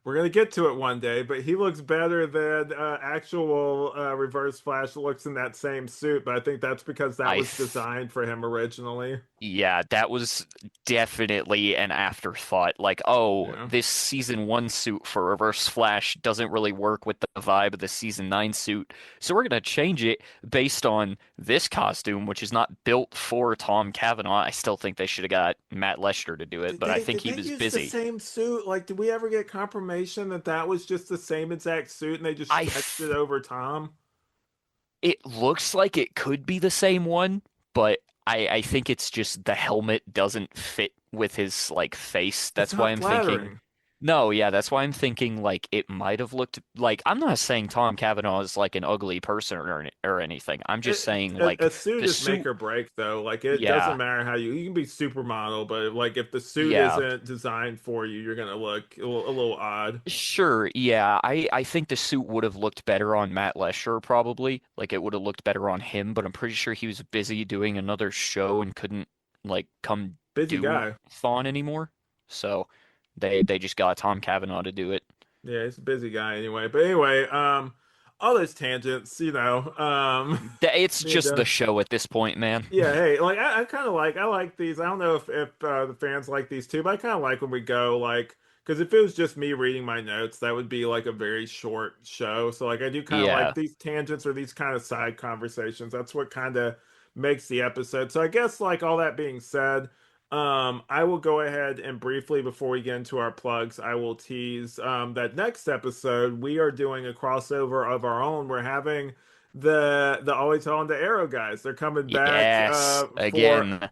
we're gonna get to it one day, but he looks better than actual Reverse Flash looks in that same suit. But I think that's because that I was th designed for him originally. Yeah, that was definitely an afterthought. Like, oh, Yeah. this season 1 suit for Reverse Flash doesn't really work with the vibe of the season 9 suit. So we're gonna change it based on this costume, which is not built for Tom Cavanaugh. I still think they should have got Matt Lester to do it, Did but I they think did he they was use the busy. same suit? Like, did we ever get confirmation that that was just the same exact suit and they just I stretched it th over Tom? It looks like it could be the same one, but I think it's just the helmet doesn't fit with his like face. It's That's why not I'm thinking. flattering. No, yeah, that's why I'm thinking like it might have looked like I'm not saying Tom Cavanaugh is like an ugly person or anything. I'm just saying A like suit the is make suit. or break though. Like it doesn't Yeah, matter how you can be supermodel, but like if the suit yeah. isn't designed for you, you're gonna look a little odd. Sure, yeah. I think the suit would have looked better on Matt Lesher probably. Like it would have looked better on him, but I'm pretty sure he was busy doing another show and couldn't like come Busy do guy. Thawne anymore. So they just got Tom Cavanaugh to do it. Yeah, he's a busy guy anyway. But anyway, all those tangents, It's need just the to. show at this point, man. Yeah, hey, like I kind of like I like these. I don't know if the fans like these too, but I kind of like when we go like because if it was just me reading my notes, that would be like a very short show. So like I do kind of like Yeah. these tangents or these kind of side conversations. That's what kind of makes the episode. So I guess like all that being said, I will go ahead and briefly before we get into our plugs, I will tease that next episode we are doing a crossover of our own. We're having the Always On the Arrow guys. They're coming back Yes. Again.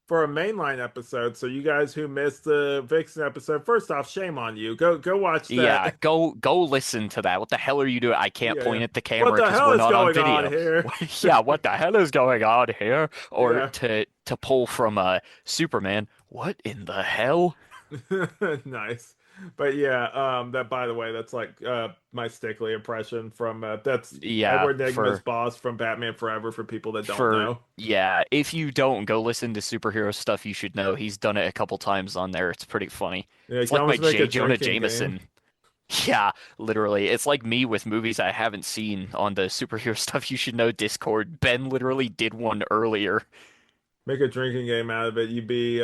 for a mainline episode. So you guys who missed the Vixen episode, first off, shame on you. Go watch Yeah, that. go listen to that. What the hell are you doing? I can't Yeah, yeah. point at the What camera the because hell we're is not on going on video. here? Yeah, what the hell is going on here? Or Yeah. to pull from Superman, what in the hell? Nice. But yeah, that by the way, that's like my Stickley impression from that's Yeah, Edward Nygma's boss from Batman Forever for people that don't for know. yeah, if you don't go listen to superhero stuff, you should know he's done it a couple times on there. It's pretty funny. Yeah, you It's can like my almost make a J. Jonah drinking game. Jameson. Yeah, literally. It's like me with movies I haven't seen on the superhero stuff you should know Discord. Ben literally did one earlier. Make a drinking game out of it. You'd be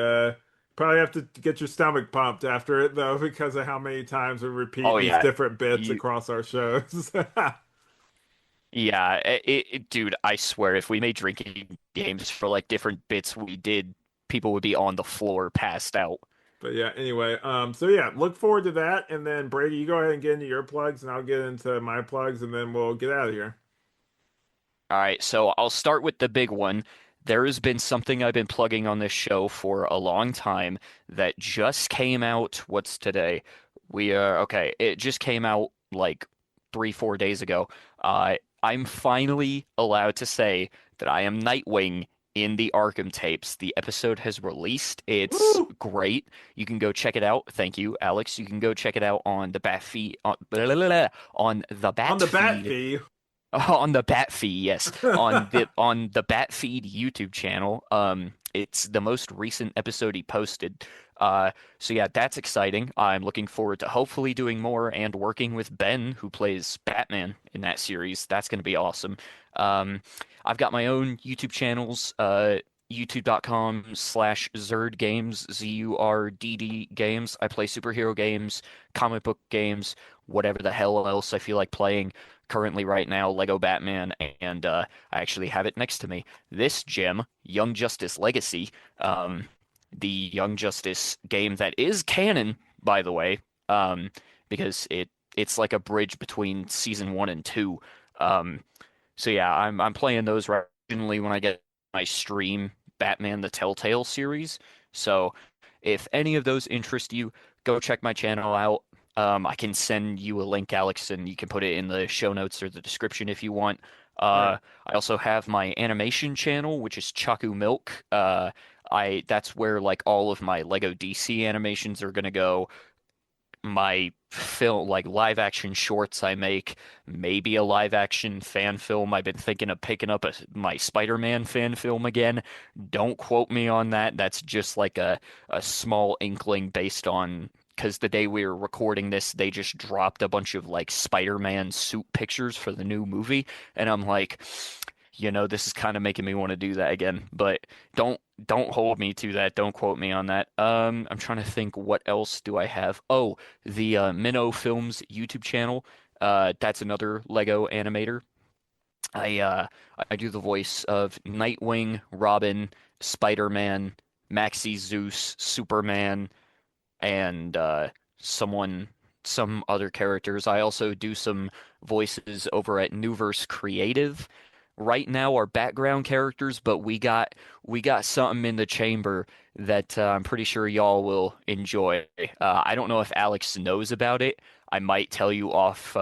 probably have to get your stomach pumped after it though, because of how many times we repeat Oh these yeah. different bits You across our shows. yeah, dude, I swear if we made drinking games for like different bits we did, people would be on the floor passed out. But yeah, anyway, so yeah, look forward to that. And then Brady, you go ahead and get into your plugs, and I'll get into my plugs, and then we'll get out of here. All right, so I'll start with the big one. There has been something I've been plugging on this show for a long time that just came out. What's today? We are okay. It just came out like 3, 4 days ago. I'm finally allowed to say that I am Nightwing in the Arkham tapes. The episode has released. It's Woo! great. You can go check it out. Thank you, Alex. You can go check it out on the Bat feed on the On Bat the bat feed fee. on the Batfeed, yes. On the Batfeed YouTube channel. It's the most recent episode he posted. So yeah, that's exciting. I'm looking forward to hopefully doing more and working with Ben, who plays Batman in that series. That's going to be awesome. Um, I've got my own YouTube channels, youtube.com/Zurd Games, ZURDD Games. I play superhero games, comic book games, whatever the hell else I feel like playing currently right now Lego Batman, and I actually have it next to me. This gem, Young Justice Legacy, um, the Young Justice game that is canon, by the way, because it's like a bridge between season 1 and 2. Um, so yeah, I'm playing those originally when I get my stream Batman the Telltale series. So if any of those interest you, go check my channel out. I can send you a link, Alex, and you can put it in the show notes or the description if you want. All right. I also have my animation channel, which is Chaku Milk. I that's where like all of my Lego DC animations are gonna go. My film, like live action shorts I make, maybe a live action fan film. I've been thinking of picking up my Spider-Man fan film again. Don't quote me on that. That's just like a small inkling based on because the day we were recording this, they just dropped a bunch of like Spider-Man suit pictures for the new movie, and I'm like, this is kind of making me want to do that again. But don't don't hold me to that. Don't quote me on that. I'm trying to think what else do I have? Oh, the Minnow Films YouTube channel. That's another Lego animator. I uh I do the voice of Nightwing, Robin, Spider-Man, Maxie Zeus, Superman, and someone some other characters. I also do some voices over at Newverse Creative. right now are background characters, but we got something in the chamber that I'm pretty sure y'all will enjoy. I don't know if Alex knows about it. I might tell you off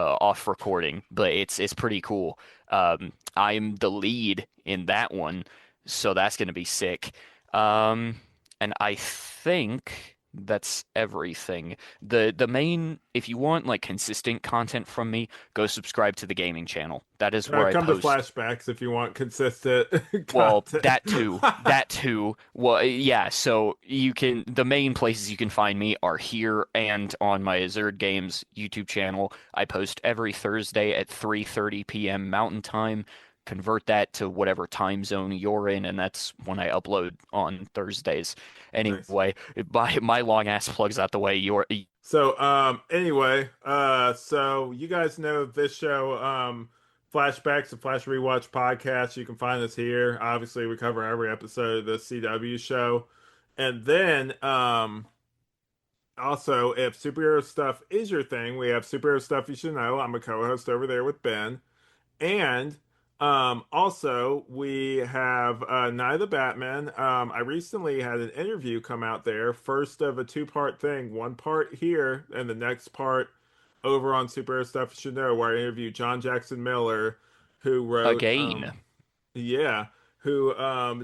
recording, but it's pretty cool. I'm the lead in that one, so that's gonna be sick. Um, and I think that's everything. The main, if you want like consistent content from me, go subscribe to the gaming channel. That is where I Come to post. Flashbacks if you want consistent Well, content. that too. That too. Well, yeah, so the main places you can find me are here and on my Azerd Games YouTube channel. I post every Thursday at 3:30 p.m. Mountain Time. Convert that to whatever time zone you're in, and that's when I upload on Thursdays. Nice. Anyway, my long ass plugs out the way. So, anyway, so you guys know this show, Flashbacks, the Flash Rewatch podcast. You can find us here. Obviously, we cover every episode of the CW show. And then, also, if superhero stuff is your thing, we have superhero stuff you should know. I'm a co-host over there with Ben. And also we have Night of the Batman. I recently had an interview come out there, first of a two-part thing, one part here and the next part over on Superhero Stuff You Should Know, where I interviewed John Jackson Miller, who wrote Again. yeah, who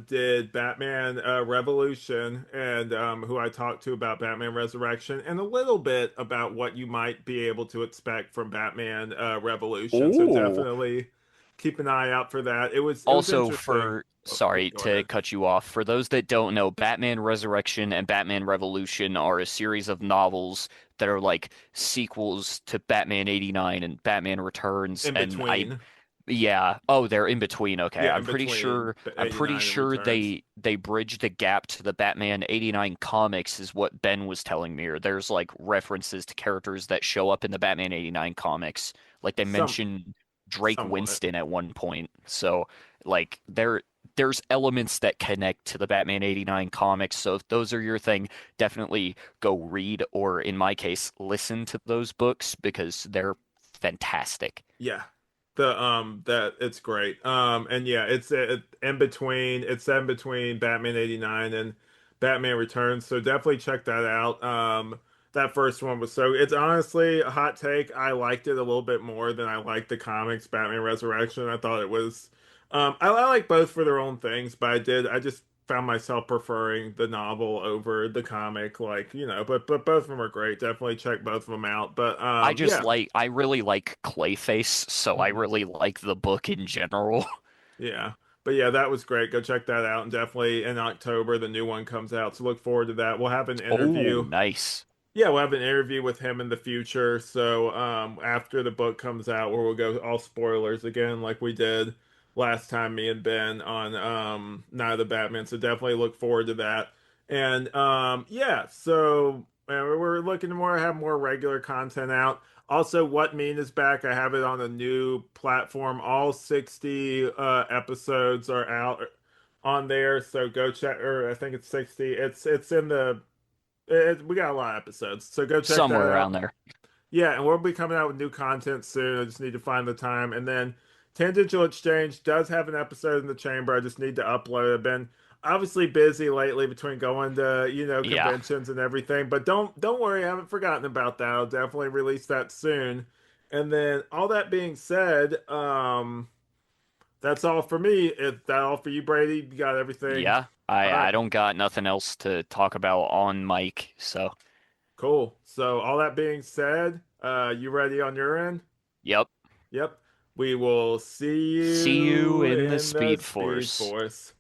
did Batman Revolution and who I talked to about Batman Resurrection and a little bit about what you might be able to expect from Batman Revolution. So Oh. definitely keep an eye out for that. It was Also, interesting. Oh, sorry go to ahead. cut you off. For those that don't know, Batman Resurrection and Batman Revolution are a series of novels that are like sequels to Batman 89 and Batman Returns. In And between. yeah. Oh, they're in between. Okay. Yeah, in between I'm pretty 89 and sure Returns. they bridged the gap to the Batman 89 comics is what Ben was telling me. Or there's like references to characters that show up in the Batman 89 comics. Like they Some mentioned Drake somewhat. Winston at one point. So like there's elements that connect to the Batman 89 comics. So if those are your thing, definitely go read or in my case, listen to those books because they're fantastic. Yeah. The that it's great. And yeah, it's in between it's in between Batman 89 and Batman Returns. So definitely check that out. That first one was so it's honestly a hot take. I liked it a little bit more than I liked the comics Batman Resurrection. I thought it was I like both for their own things, but I just found myself preferring the novel over the comic, like, but both of them are great. Definitely check both of them out. But yeah. I really like Clayface, so I Mhm. really like the book in general. Yeah. But yeah, that was great. Go check that out. And definitely in October, the new one comes out. So look forward to that. We'll have an Oh, interview. nice. Yeah, we'll have an interview with him in the future. So after the book comes out, where we'll go all spoilers again, like we did last time, me and Ben on Night of the Batman. So definitely look forward to that. And yeah, so we're looking to more have more regular content out. Also, What Mean is back. I have it on a new platform. All 60 episodes are out on there. So go check. Or I think it's 60. It's in the we got a lot of episodes, so go check that Somewhere around out. there. Yeah, and we'll be coming out with new content soon. I just need to find the time. And then Tangential Exchange does have an episode in the chamber. I just need to upload. I've been obviously busy lately between going to, Yeah. conventions and everything, but don't worry, I haven't forgotten about that. I'll definitely release that soon. And then all that being said, that's all for me. Is that all for you, Brady? You got everything? Yeah. All I right. don't got nothing else to talk about on mic, so Cool. So all that being said, you ready on your end? yep. Yep. We will see See you you in the in the Speed Speed Force. Force.